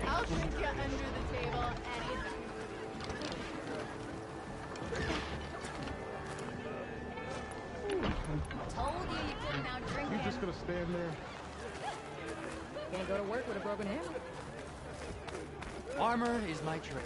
I'll stick you under the table anytime. Told you you couldn't out drink You just gonna stand there? Can't go to work with a broken hammer. Armor is my trade.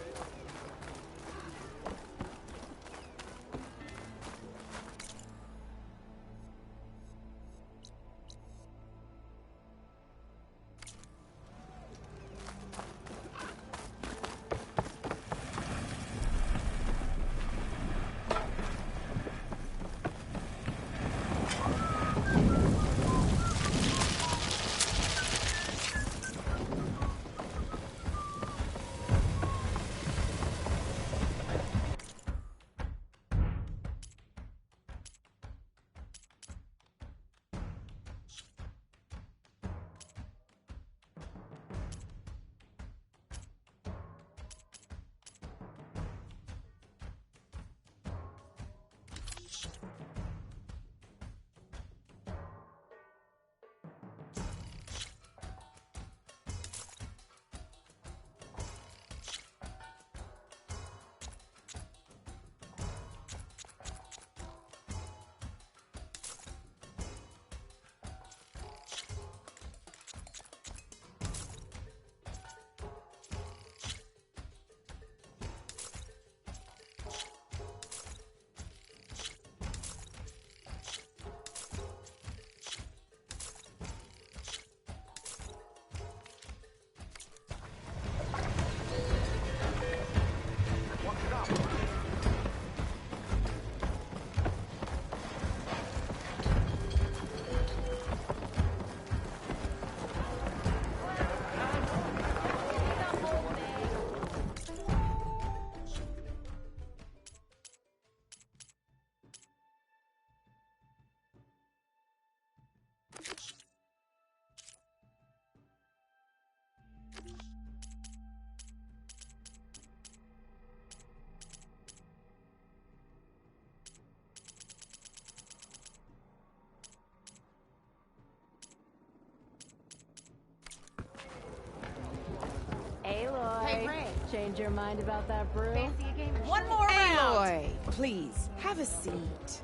change your mind about that brew? Fancy a game of One more round! Aloy, please, have a seat.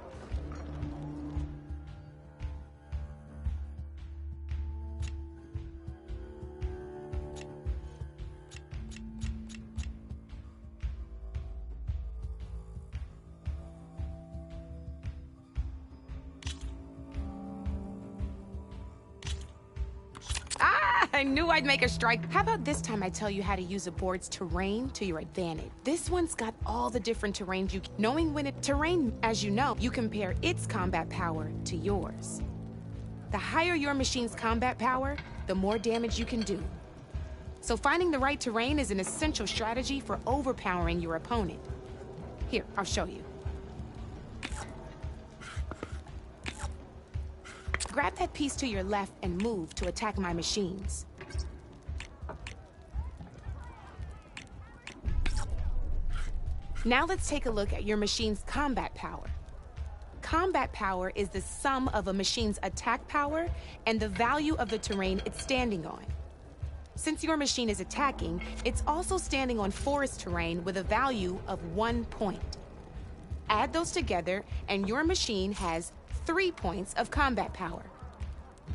I knew I'd make a strike. How about this time I tell you how to use a board's terrain to your advantage? This one's got all the different terrains knowing when terrain, as you know, you compare its combat power to yours. The higher your machine's combat power, the more damage you can do. So finding the right terrain is an essential strategy for overpowering your opponent. Here, I'll show you. Grab that piece to your left and move to attack my machines. Now let's take a look at your machine's combat power. Combat power is the sum of a machine's attack power and the value of the terrain it's standing on. Since your machine is attacking, it's also standing on forest terrain with a value of 1 point. Add those together, and your machine has 3 points of combat power.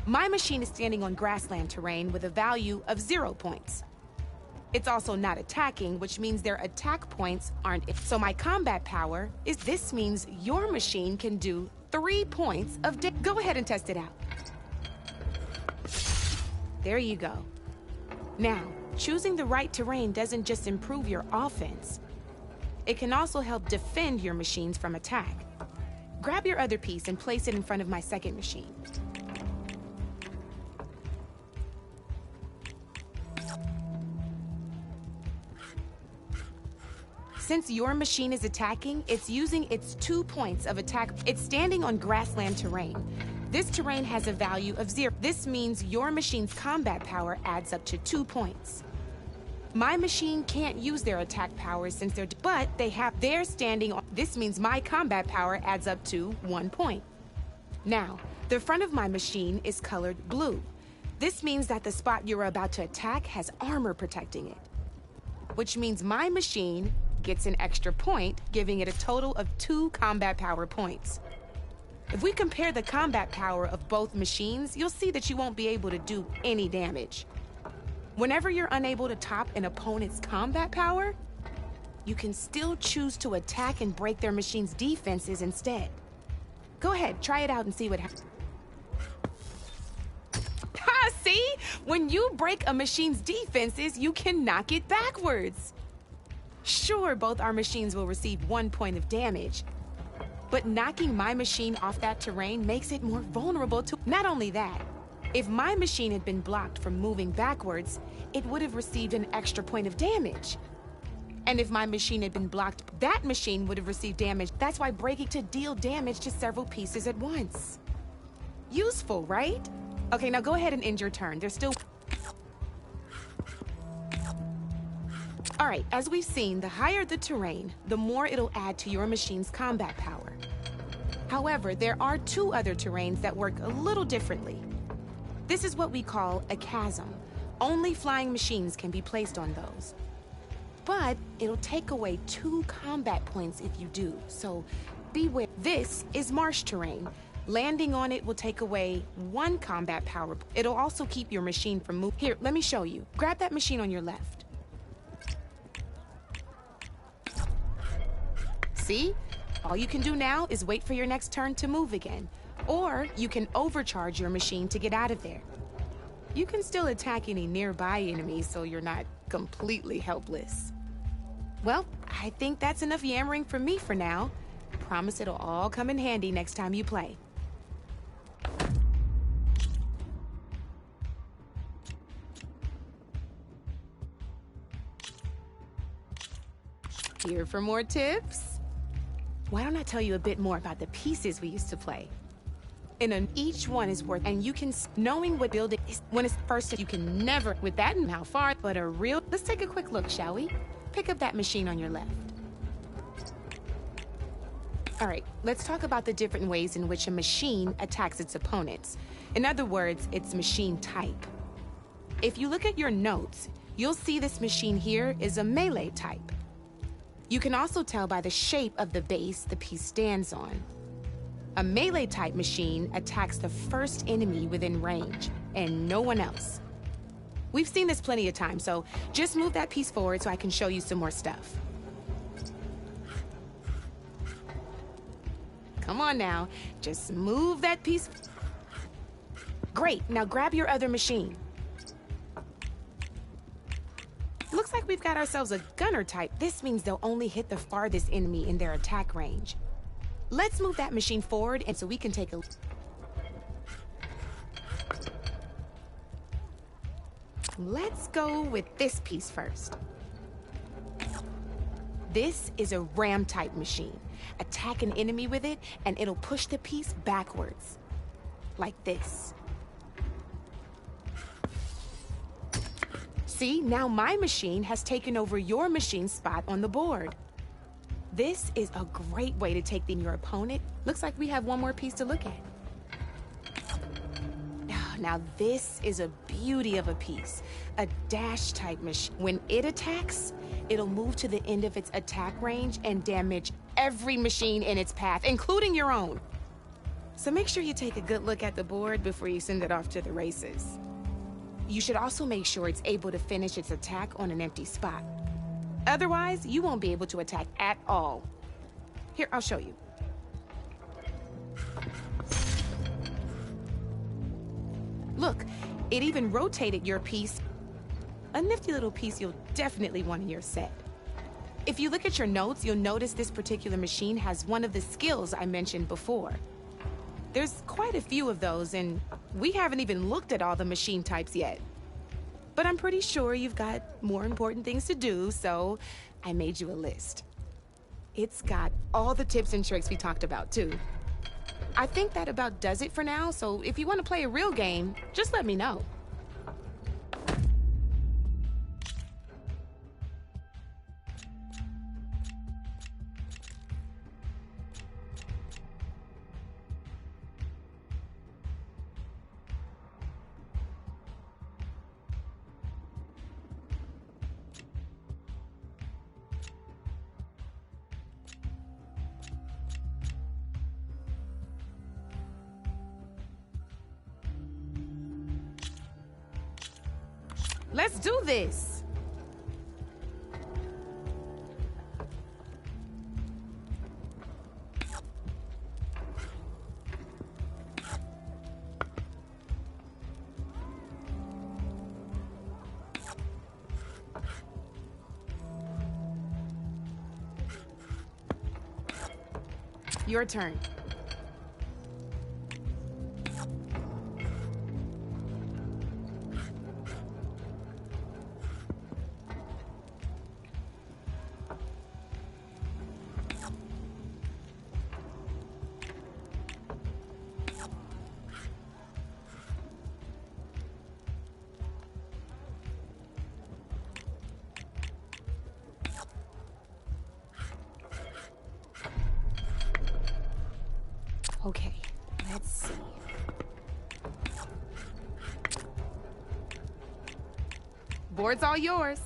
My machine is standing on grassland terrain with a value of 0 points. It's also not attacking, which means their attack points aren't. So my combat power is, this means your machine can do 3 points of damage. Go ahead and test it out. There you go. Now, choosing the right terrain doesn't just improve your offense. It can also help defend your machines from attack. Grab your other piece and place it in front of my second machine. Since your machine is attacking, it's using its 2 points of attack. It's standing on grassland terrain. This terrain has a value of 0. This means your machine's combat power adds up to 2 points. My machine can't use their attack powers since they're standing on. This means my combat power adds up to 1 point. Now, the front of my machine is colored blue. This means that the spot you're about to attack has armor protecting it, which means my machine gets an extra point, giving it a total of 2 combat power points. If we compare the combat power of both machines, you'll see that you won't be able to do any damage. Whenever you're unable to top an opponent's combat power, you can still choose to attack and break their machine's defenses instead. Go ahead, try it out and see what happens. Ha! See? When you break a machine's defenses, you can knock it backwards. Sure, both our machines will receive 1 point of damage, but knocking my machine off that terrain makes it more vulnerable to... Not only that, if my machine had been blocked from moving backwards, it would have received an extra point of damage. And if my machine had been blocked, that machine would have received damage. That's why breaking to deal damage to several pieces at once. Useful, right? Okay, now go ahead and end your turn. There's still... All right, as we've seen, the higher the terrain, the more it'll add to your machine's combat power. However, there are 2 other terrains that work a little differently. This is what we call a chasm. Only flying machines can be placed on those. But it'll take away 2 combat points if you do, so beware. This is marsh terrain. Landing on it will take away 1 combat power. It'll also keep your machine from moving. Here, let me show you. Grab that machine on your left. See? All you can do now is wait for your next turn to move again. Or you can overcharge your machine to get out of there. You can still attack any nearby enemies so you're not completely helpless. Well, I think that's enough yammering from me for now. Promise it'll all come in handy next time you play. Here for more tips? Why don't I tell you a bit more about the pieces we used to play? Each one is worth, and you can, knowing what building is, when it's first, you can never, with that and how far, but a real, let's take a quick look, shall we? Pick up that machine on your left. All right, let's talk about the different ways in which a machine attacks its opponents. In other words, its machine type. If you look at your notes, You'll see this machine here is a melee type. You can also tell by the shape of the base the piece stands on. A melee type machine attacks the first enemy within range, and no one else. We've seen this plenty of times, so just move that piece forward so I can show you some more stuff. Come on now, just move that piece. Great, now grab your other machine. Looks like we've got ourselves a gunner type. This means they'll only hit the farthest enemy in their attack range. Let's move that machine forward and so we can take a... Let's go with this piece first. This is a ram type machine. Attack an enemy with it and it'll push the piece backwards. Like this. See, now my machine has taken over your machine's spot on the board. This is a great way to take in your opponent. Looks like we have one more piece to look at. Now this is a beauty of a piece. A dash type machine. When it attacks, it'll move to the end of its attack range and damage every machine in its path, including your own. So make sure you take a good look at the board before you send it off to the races. You should also make sure it's able to finish its attack on an empty spot. Otherwise, you won't be able to attack at all. Here, I'll show you. Look, it even rotated your piece. A nifty little piece you'll definitely want in your set. If you look at your notes, you'll notice this particular machine has one of the skills I mentioned before. There's quite a few of those, and we haven't even looked at all the machine types yet. But I'm pretty sure you've got more important things to do, so I made you a list. It's got all the tips and tricks we talked about, too. I think that about does it for now, so if you want to play a real game, just let me know. Let's do this! Your turn. Okay, let's see. Board's all yours.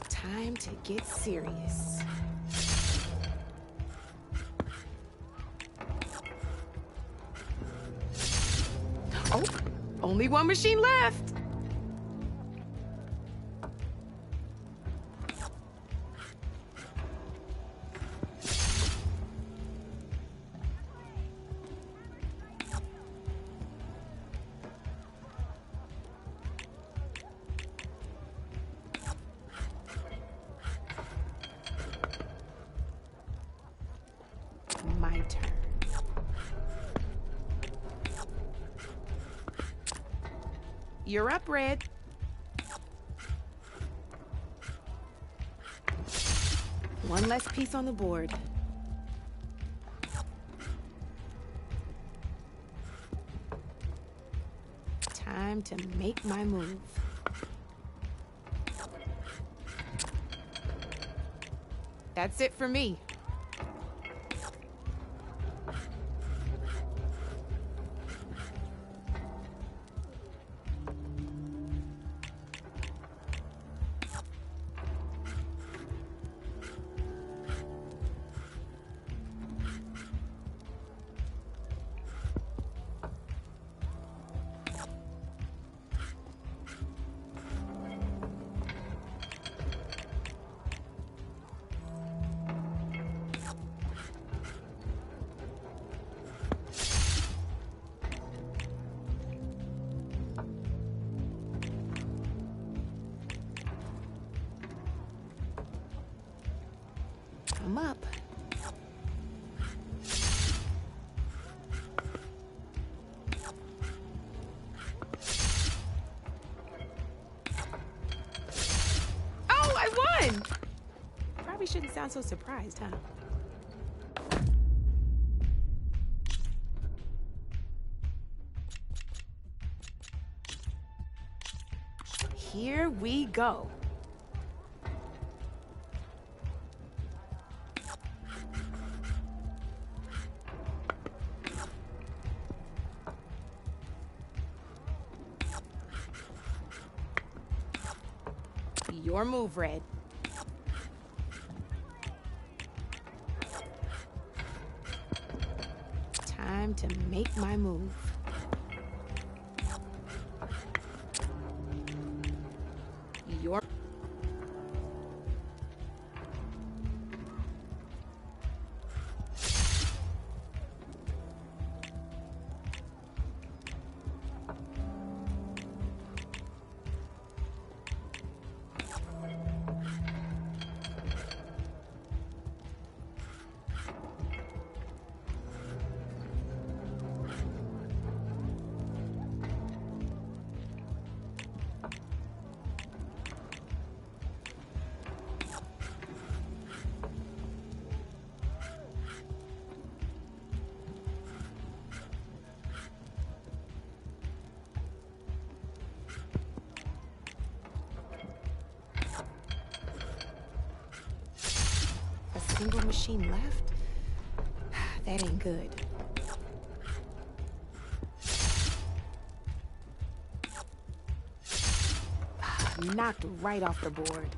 Time to get serious. Oh, only one machine left. You're up, Red. One less piece on the board. Time to make my move. That's it for me. I'm up. Oh, I won! Probably shouldn't sound so surprised, huh? Here we go. Your move, Red. Time to make my move. Your... Single machine left? That ain't good. Knocked right off the board.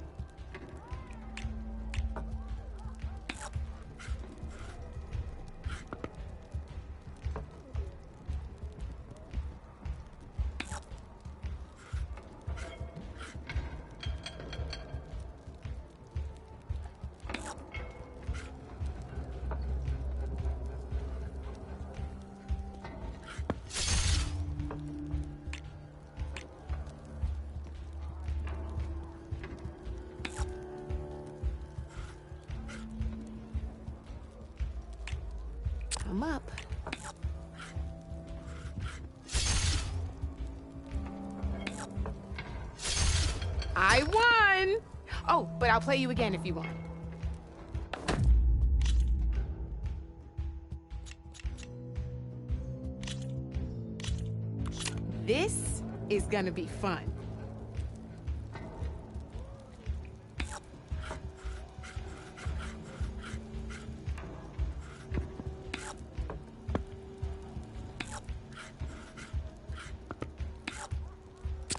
I'm up. I won! Oh, but I'll play you again if you want. This is gonna be fun.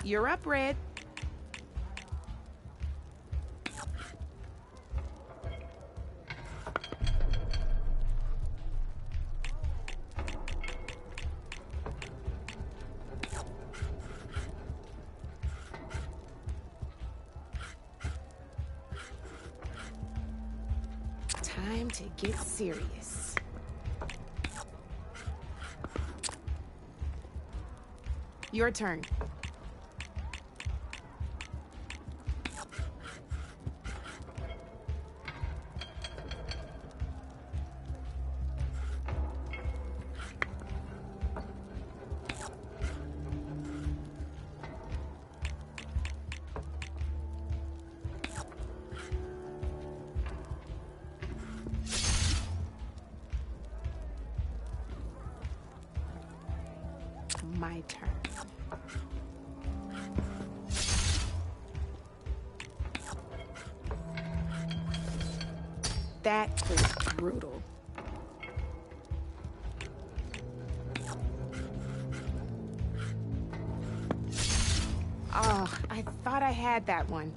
You're up, Red. Time to get serious. Your turn. My turn. That was brutal. Oh, I thought I had that one.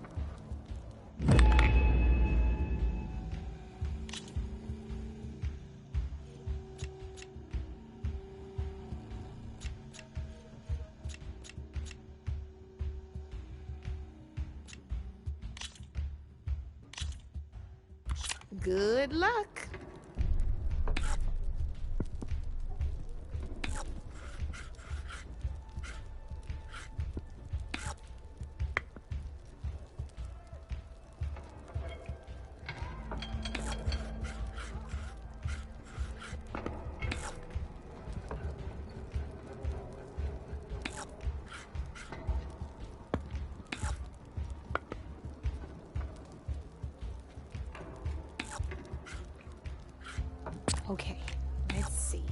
Good luck. Okay, let's see.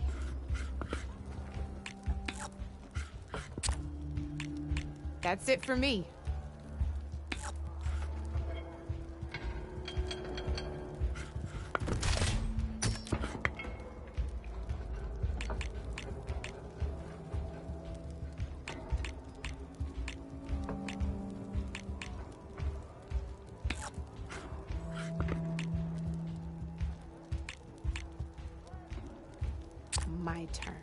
That's it for me. My turn.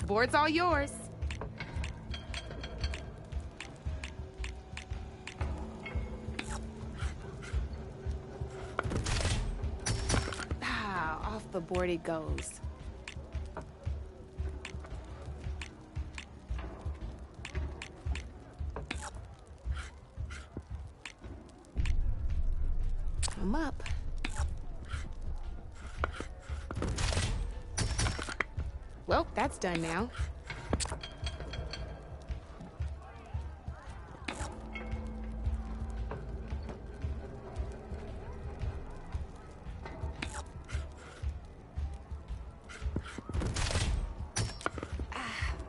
Board's all yours. Ah, off the board it goes. I'm up. Well, that's done now.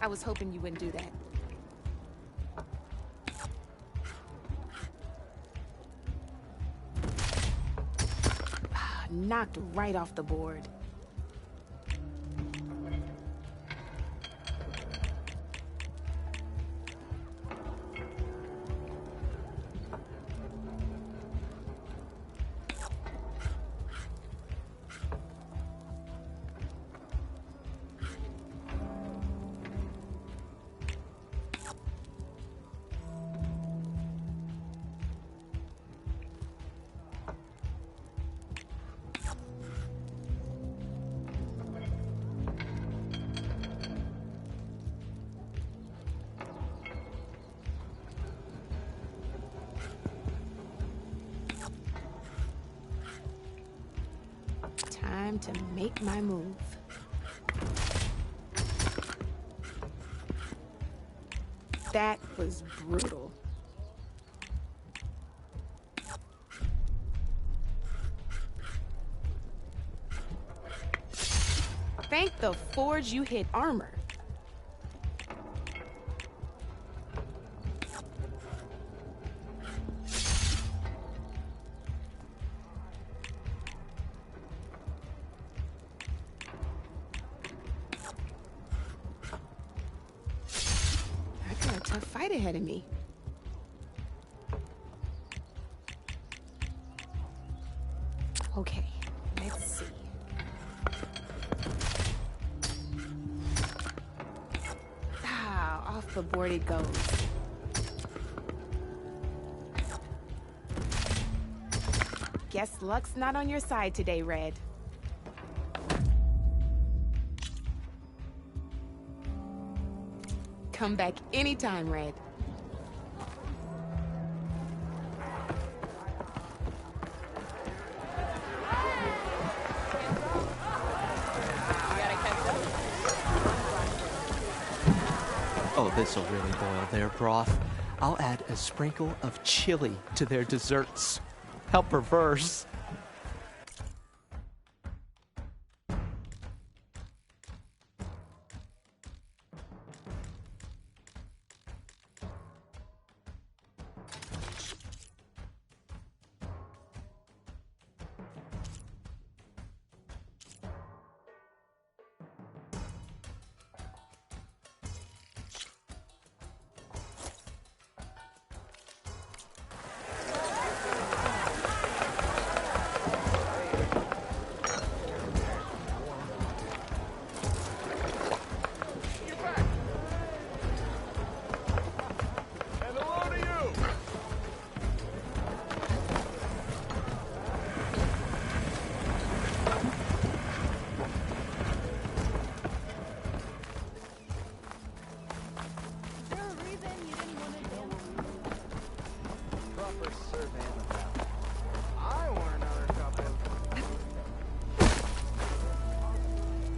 I was hoping you wouldn't do that. Knocked right off the board. Time to make my move. That was brutal. Thank the forge you hit armor. Tough fight ahead of me. Okay, let's see. Ah, off the board it goes. Guess luck's not on your side today, Red. Come back anytime, Red. Oh, this'll really boil their broth. I'll add a sprinkle of chili to their desserts. How perverse.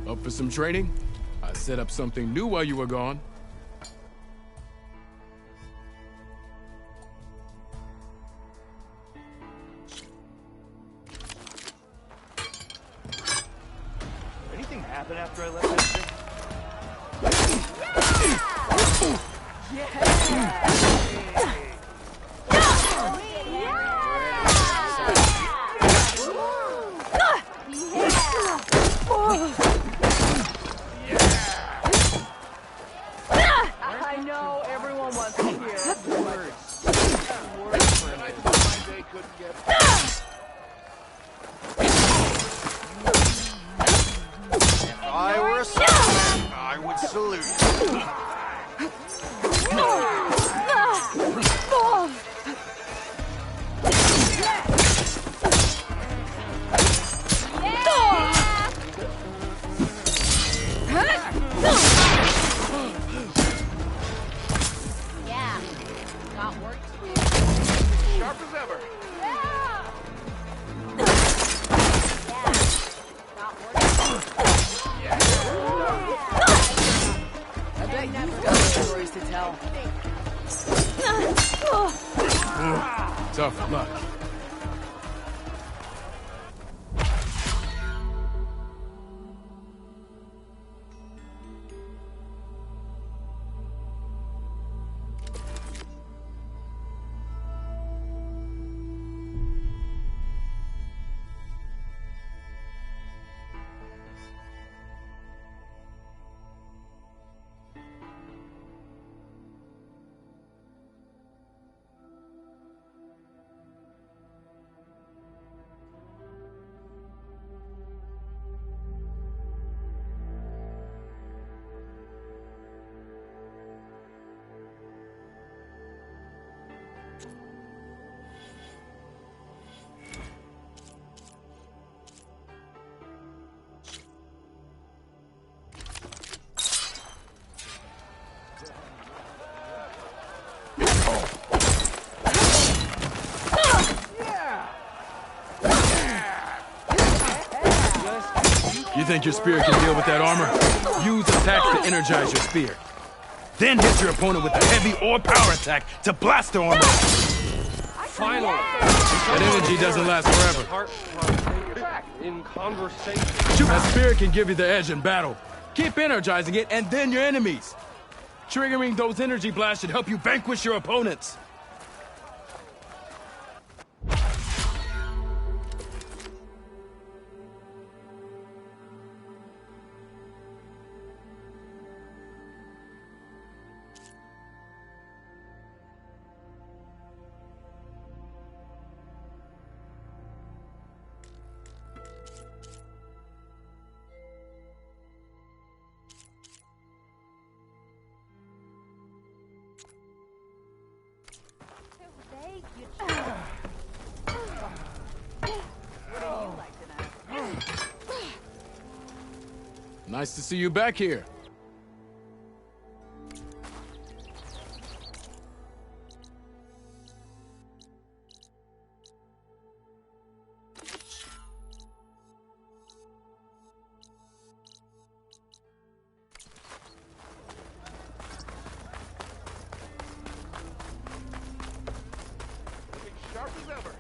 Up for some training? I set up something new while you were gone. Anything happen after I left that ship? I know everyone wants to hear words. If I were a soldier, I would salute you. Yeah. Got work to do. Sharp as ever. I bet you've got stories to tell. Tough luck. You think your spear can deal with that armor? Use attacks to energize your spear. Then hit your opponent with a heavy or power attack to blast the armor. Finally! That energy doesn't last forever. In conversation. That spear can give you the edge in battle. Keep energizing it, and then your enemies. Triggering those energy blasts should help you vanquish your opponents. Nice to see you back here. Sharp as ever.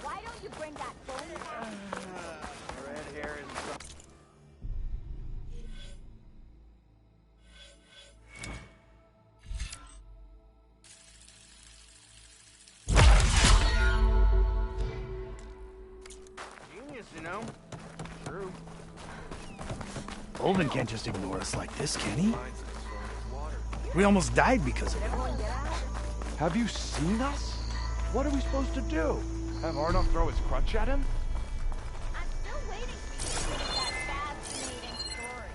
Why don't you bring that phone? Red hair and genius, you know. True. Olvin can't just ignore us like this, can he? We almost died because of it. Have you seen us? What are we supposed to do? Have Arnold throw his crutch at him? I'm still waiting for you to finish that fascinating story.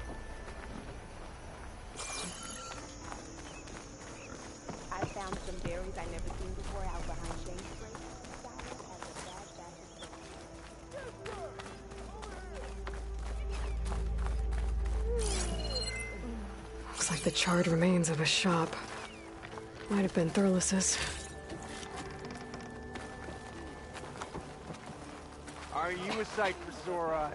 I found some berries I never seen before out behind Shane Street. Looks like the charred remains of a shop. Might have been Thurlis's. All Aren't you a sight for sore eyes?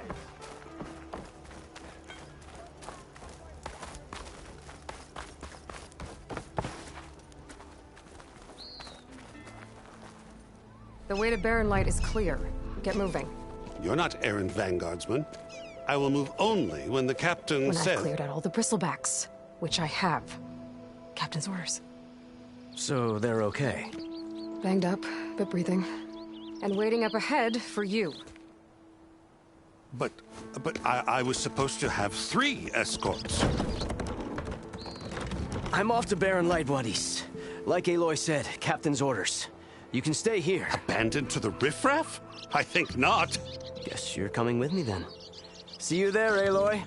The way to Barren Light is clear. Get moving. You're not errant vanguardsman. I will move only when the captain When says... I've cleared out all the bristlebacks, which I have. Captain's orders. So they're okay? Banged up, but breathing. And waiting up ahead for you. But I was supposed to have 3 escorts. I'm off to Barren Light, Wadis. Like Aloy said, Captain's orders. You can stay here. Abandoned to the riffraff? I think not. Guess you're coming with me then. See you there, Aloy.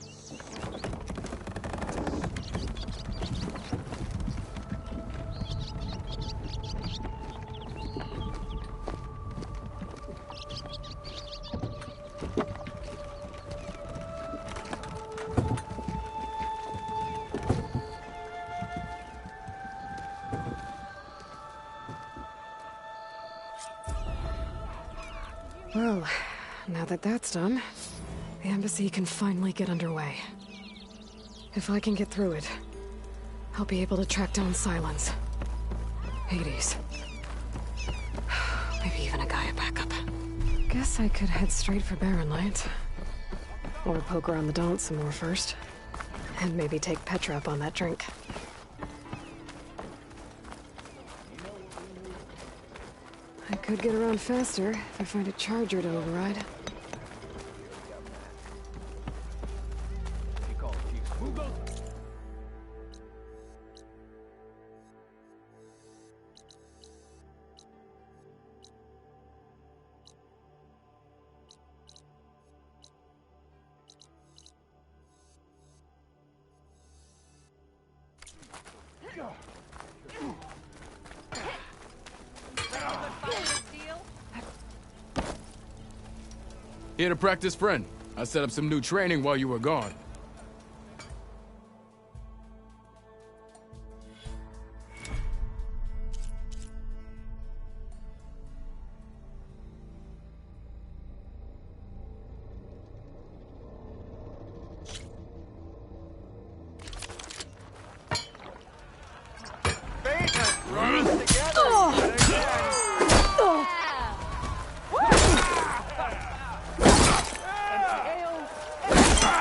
Well, now that that's done, the embassy can finally get underway. If I can get through it, I'll be able to track down Silence, Hades, maybe even a Gaia backup. Guess I could head straight for Barren Light. Or poke around the Daunt some more first. And maybe take Petra up on that drink. I could get around faster if I find a charger to override. Here to practice, friend. I set up some new training while you were gone.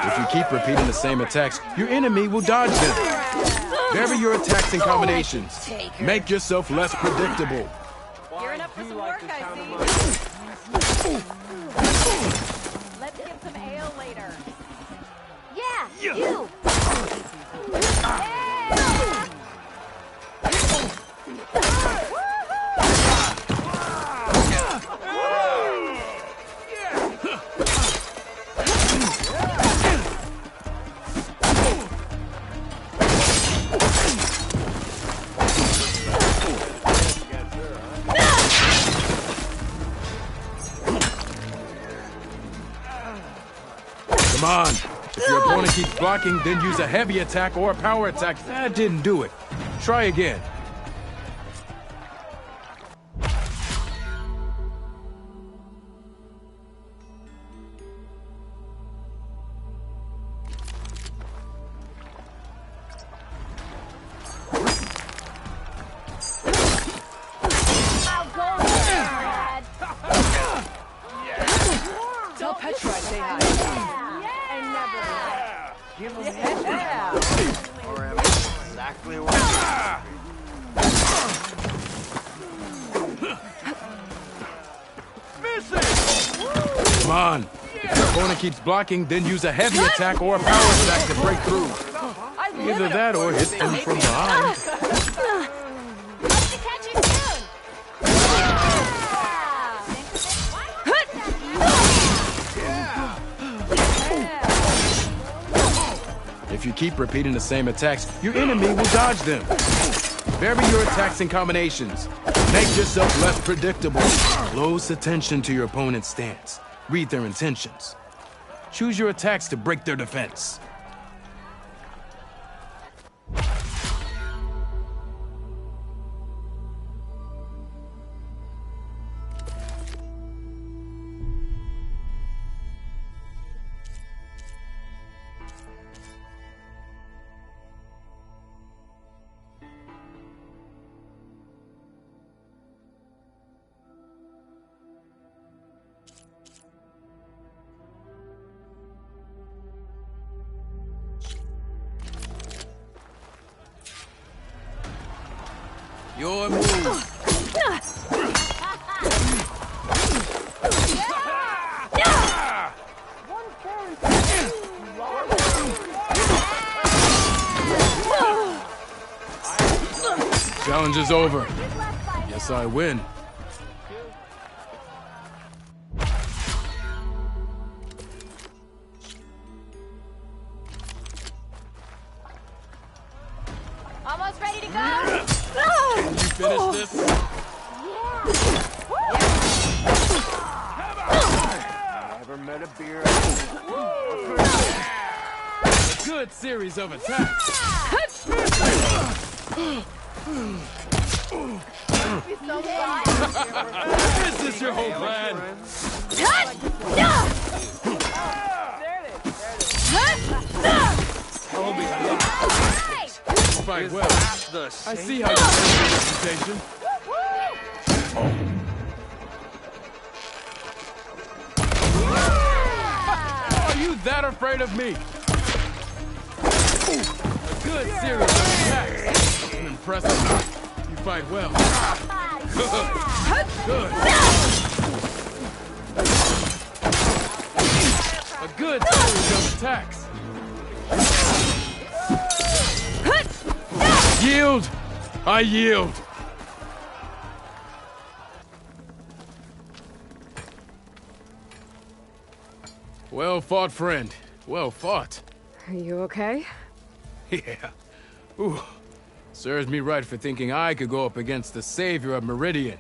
If you keep repeating the same attacks, your enemy will dodge them. Vary your attacks and combinations. Make yourself less predictable. Gearing up for some work, I see. Let's get some ale later. Yeah, you! Come on. If your opponent keeps blocking, then use a heavy attack or a power attack. That didn't do it. Try again. Tell Petra I say hi. Give him Yeah. or am I exactly what Come on. If your opponent keeps blocking, then use a heavy attack or a power attack to break through. Either that or hit them from behind. If you keep repeating the same attacks, your enemy will dodge them. Vary your attacks and combinations. Make yourself less predictable. Close attention to your opponent's stance. Read their intentions. Choose your attacks to break their defense. Your move. Challenge is over. Yes, I win. Almost ready to go? Can you finish this? Never met a beer. A good series of attacks. Is this your whole plan? Fight well. I see how you take the reputation. Are you that afraid of me? A good series of attacks. Impressive. You fight well. Good. A good series of attacks. Yield! I yield! Well fought, friend. Well fought. Are you okay? Yeah. Ooh. Serves me right for thinking I could go up against the savior of Meridian.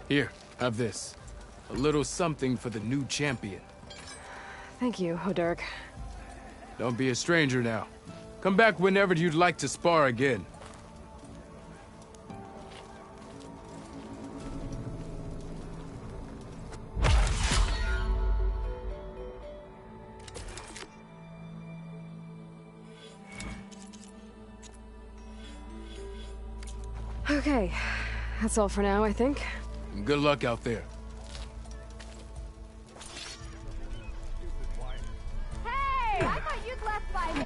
Here, have this. A little something for the new champion. Thank you, Hodurk. Don't be a stranger now. Come back whenever you'd like to spar again. Okay, that's all for now, I think. Good luck out there. Hey! I thought you'd left by me.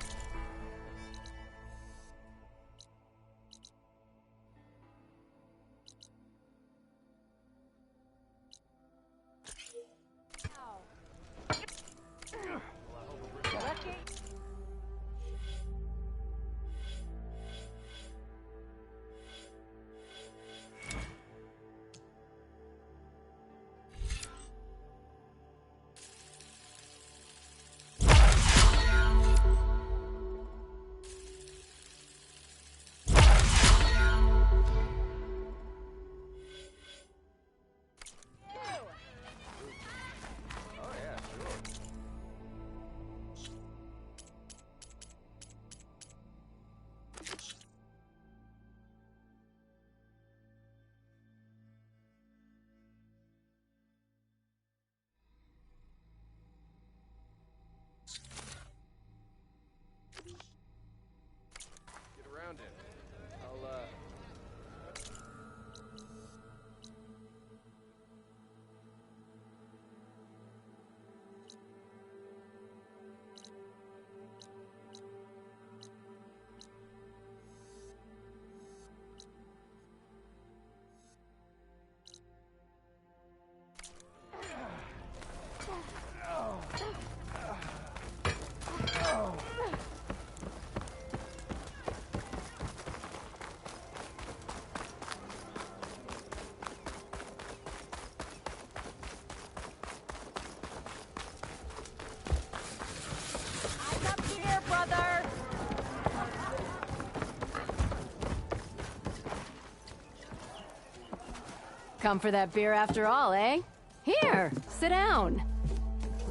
Come for that beer after all, eh? Here, sit down.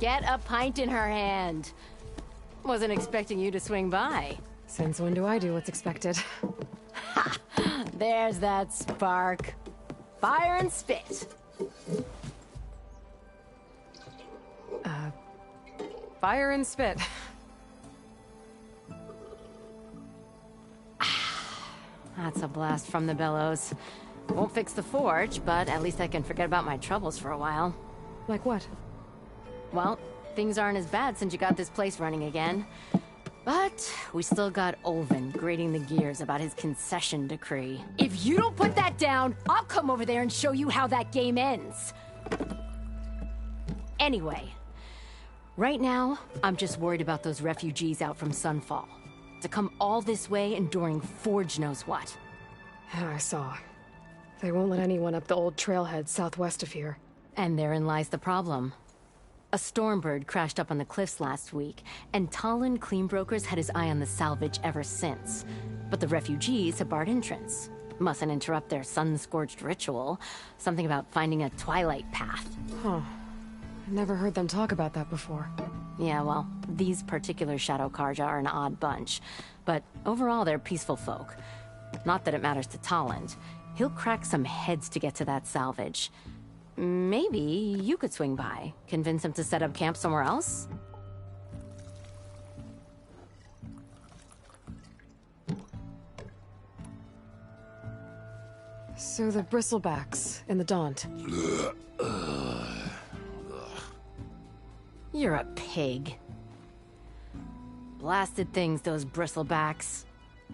Get a pint in her hand. Wasn't expecting you to swing by. Since when do I do what's expected? Ha! There's that spark. Fire and spit. Fire and spit. That's a blast from the bellows. Won't fix the forge, but at least I can forget about my troubles for a while. Like what? Well, things aren't as bad since you got this place running again. But we still got Olvin grating the gears about his concession decree. If you don't put that down, I'll come over there and show you how that game ends. Anyway, right now, I'm just worried about those refugees out from Sunfall. To come all this way enduring Forge knows what. Yeah, I saw. They won't let anyone up the old trailhead southwest of here. And therein lies the problem. A Stormbird crashed up on the cliffs last week, and Talon Cleanbrokers had his eye on the salvage ever since. But the refugees have barred entrance. Mustn't interrupt their sun-scorched ritual. Something about finding a twilight path. Huh. I never heard them talk about that before. Yeah, well, these particular Shadow Karja are an odd bunch. But overall, they're peaceful folk. Not that it matters to Talon. He'll crack some heads to get to that salvage. Maybe you could swing by, convince him to set up camp somewhere else? So the Bristlebacks in the Daunt. You're a pig. Blasted things, those Bristlebacks.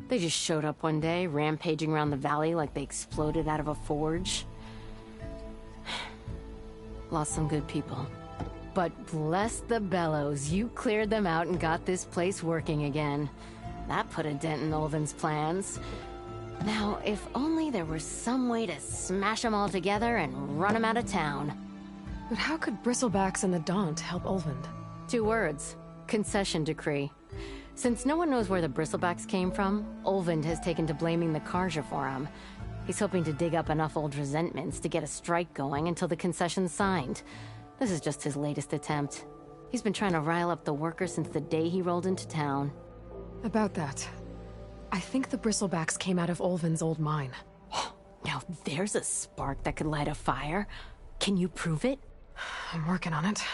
They just showed up one day, rampaging around the valley like they exploded out of a forge. Lost some good people. But bless the bellows, you cleared them out and got this place working again. That put a dent in Olvin's plans. Now, if only there were some way to smash them all together and run them out of town. But how could Bristlebacks and the Daunt help Olvind? 2 words. Concession decree. Since no one knows where the Bristlebacks came from, Olvind has taken to blaming the Karja for them. He's hoping to dig up enough old resentments to get a strike going until the concession's signed. This is just his latest attempt. He's been trying to rile up the workers since the day he rolled into town. About that, I think the Bristlebacks came out of Olvin's old mine. Now there's a spark that could light a fire. Can you prove it? I'm working on it.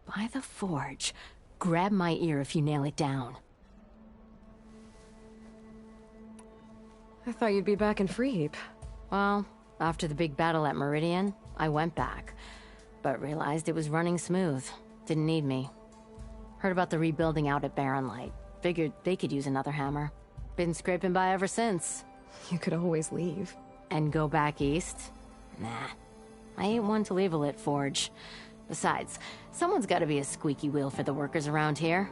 By the Forge. Grab my ear if you nail it down. I thought you'd be back in Freeheap. Well, after the big battle at Meridian, I went back. But realized it was running smooth. Didn't need me. Heard about the rebuilding out at Barren Light. Figured they could use another hammer. Been scraping by ever since. You could always leave. And go back east? Nah. I ain't one to leave a lit forge. Besides, someone's gotta be a squeaky wheel for the workers around here.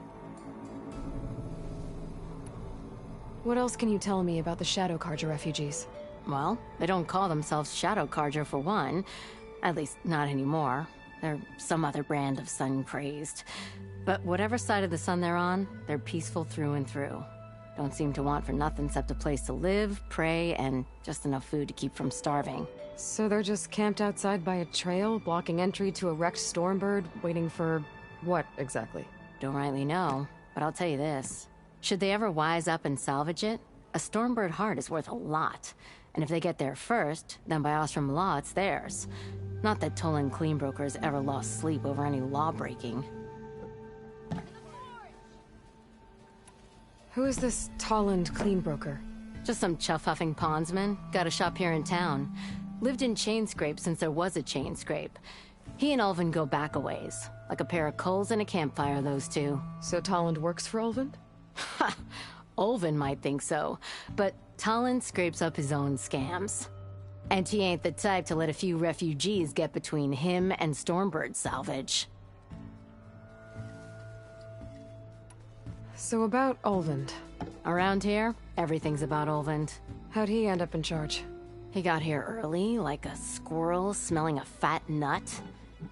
What else can you tell me about the Shadow Karja refugees? Well, they don't call themselves Shadow Karja for one. At least, not anymore. They're some other brand of sun-crazed. But whatever side of the sun they're on, they're peaceful through and through. Don't seem to want for nothing except a place to live, pray, and just enough food to keep from starving. So they're just camped outside by a trail, blocking entry to a wrecked Stormbird, waiting for... what, exactly? Don't rightly know, but I'll tell you this. Should they ever wise up and salvage it, a Stormbird heart is worth a lot. And if they get there first, then by Ostrom law, it's theirs. Not that Tolan Cleanbrokers ever lost sleep over any law-breaking. Who is this Talland Cleanbroker? Just some chuff-huffing pondsman. Got a shop here in town. Lived in Chainscrape since there was a Chainscrape. He and Ulvin go back a ways. Like a pair of coals and a campfire, those two. So Talland works for Ulvin? Ha! Ulvin might think so, but Talon scrapes up his own scams. And he ain't the type to let a few refugees get between him and Stormbird salvage. So about Ulvund. Around here, everything's about Ulvund. How'd he end up in charge? He got here early, like a squirrel smelling a fat nut.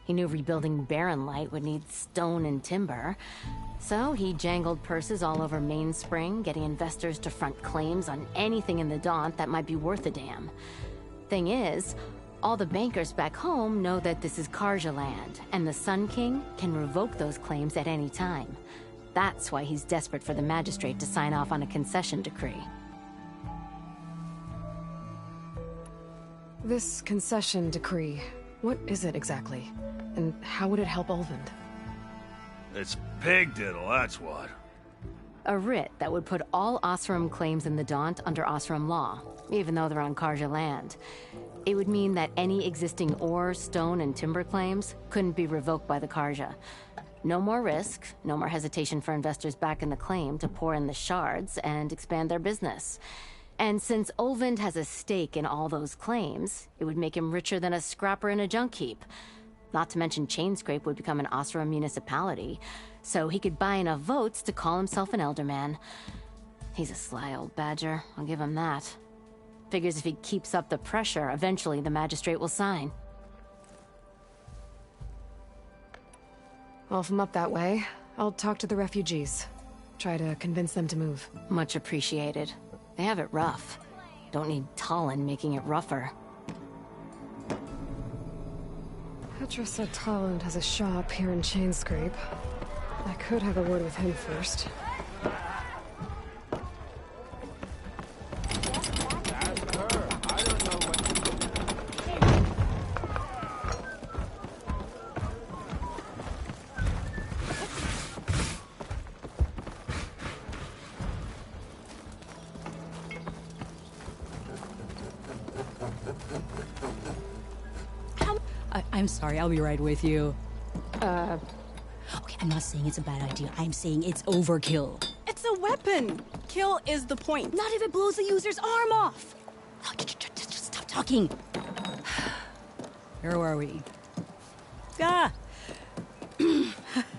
He knew rebuilding Barren Light would need stone and timber. So he jangled purses all over Mainspring, getting investors to front claims on anything in the Daunt that might be worth a damn. Thing is, all the bankers back home know that this is Karja land, and the Sun King can revoke those claims at any time. That's why he's desperate for the magistrate to sign off on a concession decree. This concession decree, what is it exactly? And how would it help Ulvund? It's pig diddle, that's what. A writ that would put all Osram claims in the Daunt under Osram law, even though they're on Karja land. It would mean that any existing ore, stone, and timber claims couldn't be revoked by the Karja. No more risk, no more hesitation for investors back in the claim to pour in the shards and expand their business. And since Olvend has a stake in all those claims, it would make him richer than a scrapper in a junk heap. Not to mention Chainscrape would become an Osra municipality, so he could buy enough votes to call himself an Elderman. He's a sly old badger, I'll give him that. Figures if he keeps up the pressure, eventually the magistrate will sign. Well, if I'm up that way, I'll talk to the refugees. Try to convince them to move. Much appreciated. They have it rough. Don't need Talon making it rougher. Petra said Talon has a shop here in Chainscrape. I could have a word with him first. I'm sorry, I'll be right with you. Okay, I'm not saying it's a bad idea. I'm saying it's overkill. It's a weapon. Kill is the point. Not if it blows the user's arm off. Oh, just stop talking. Where are we?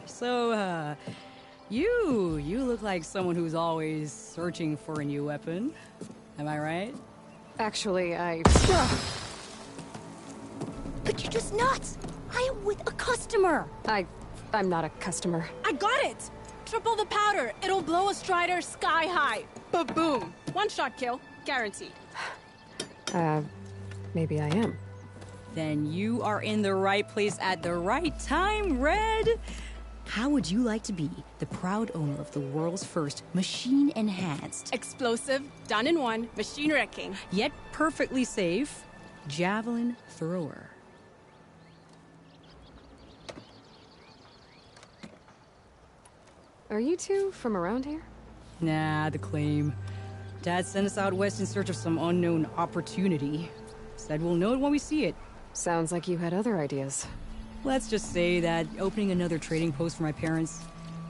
So, you look like someone who's always searching for a new weapon. Am I right? Actually, Could you just not? I am with a customer. I'm not a customer. I got it. Triple the powder. It'll blow a Strider sky high. Ba-boom. One-shot kill. Guaranteed. Maybe I am. Then you are in the right place at the right time, Red. How would you like to be the proud owner of the world's first machine-enhanced, explosive, done in one, machine wrecking, yet perfectly safe, javelin thrower? Are you two from around here? Nah, the claim. Dad sent us out west in search of some unknown opportunity. Said we'll know it when we see it. Sounds like you had other ideas. Let's just say that opening another trading post for my parents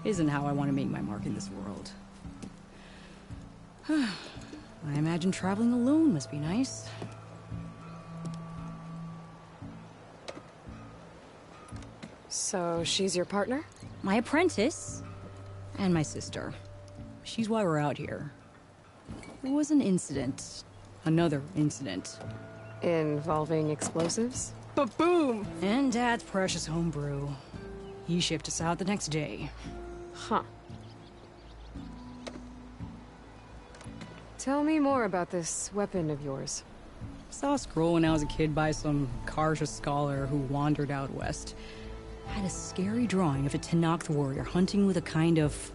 isn't how I want to make my mark in this world. I imagine traveling alone must be nice. So she's your partner? My apprentice. And my sister. She's why we're out here. There was an incident. Another incident. Involving explosives? Ba-boom! And Dad's precious homebrew. He shipped us out the next day. Huh. Tell me more about this weapon of yours. Saw a scroll when I was a kid by some Karja scholar who wandered out west. Had a scary drawing of a Tenakth warrior hunting with a kind of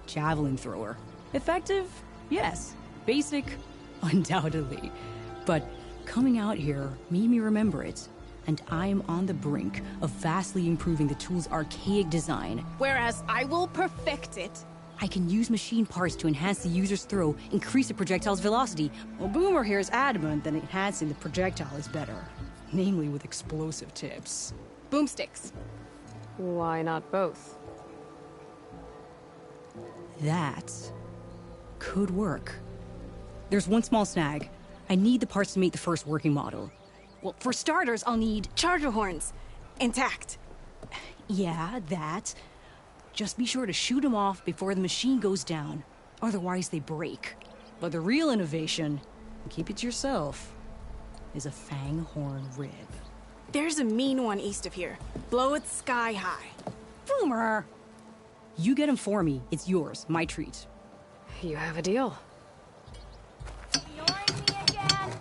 javelin thrower. Effective? Yes. Basic? Undoubtedly. But coming out here made me remember it, and I am on the brink of vastly improving the tool's archaic design. Whereas I will perfect it. I can use machine parts to enhance the user's throw, increase the projectile's velocity. Well, Boomer here is adamant that enhancing the projectile is better. Namely with explosive tips. Boomsticks. Why not both? That could work. There's one small snag. I need the parts to make the first working model. Well, for starters, I'll need charger horns. Intact. Yeah, that. Just be sure to shoot them off before the machine goes down. Otherwise, they break. But the real innovation, and keep it to yourself, is a fang horn rib. There's a mean one east of here. Blow it sky high. Boomer! You get him for me. It's yours. My treat. You have a deal. Ignoring me again?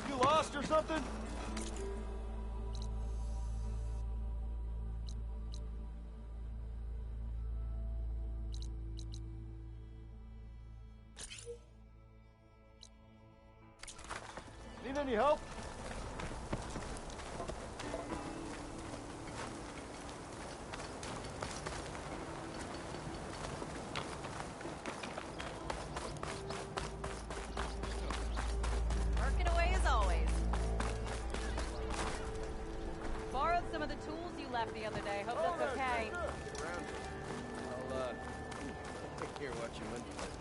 You lost or something? Need any help? Working away as always. left the other day. Hope that's okay. I'll take care of what you went.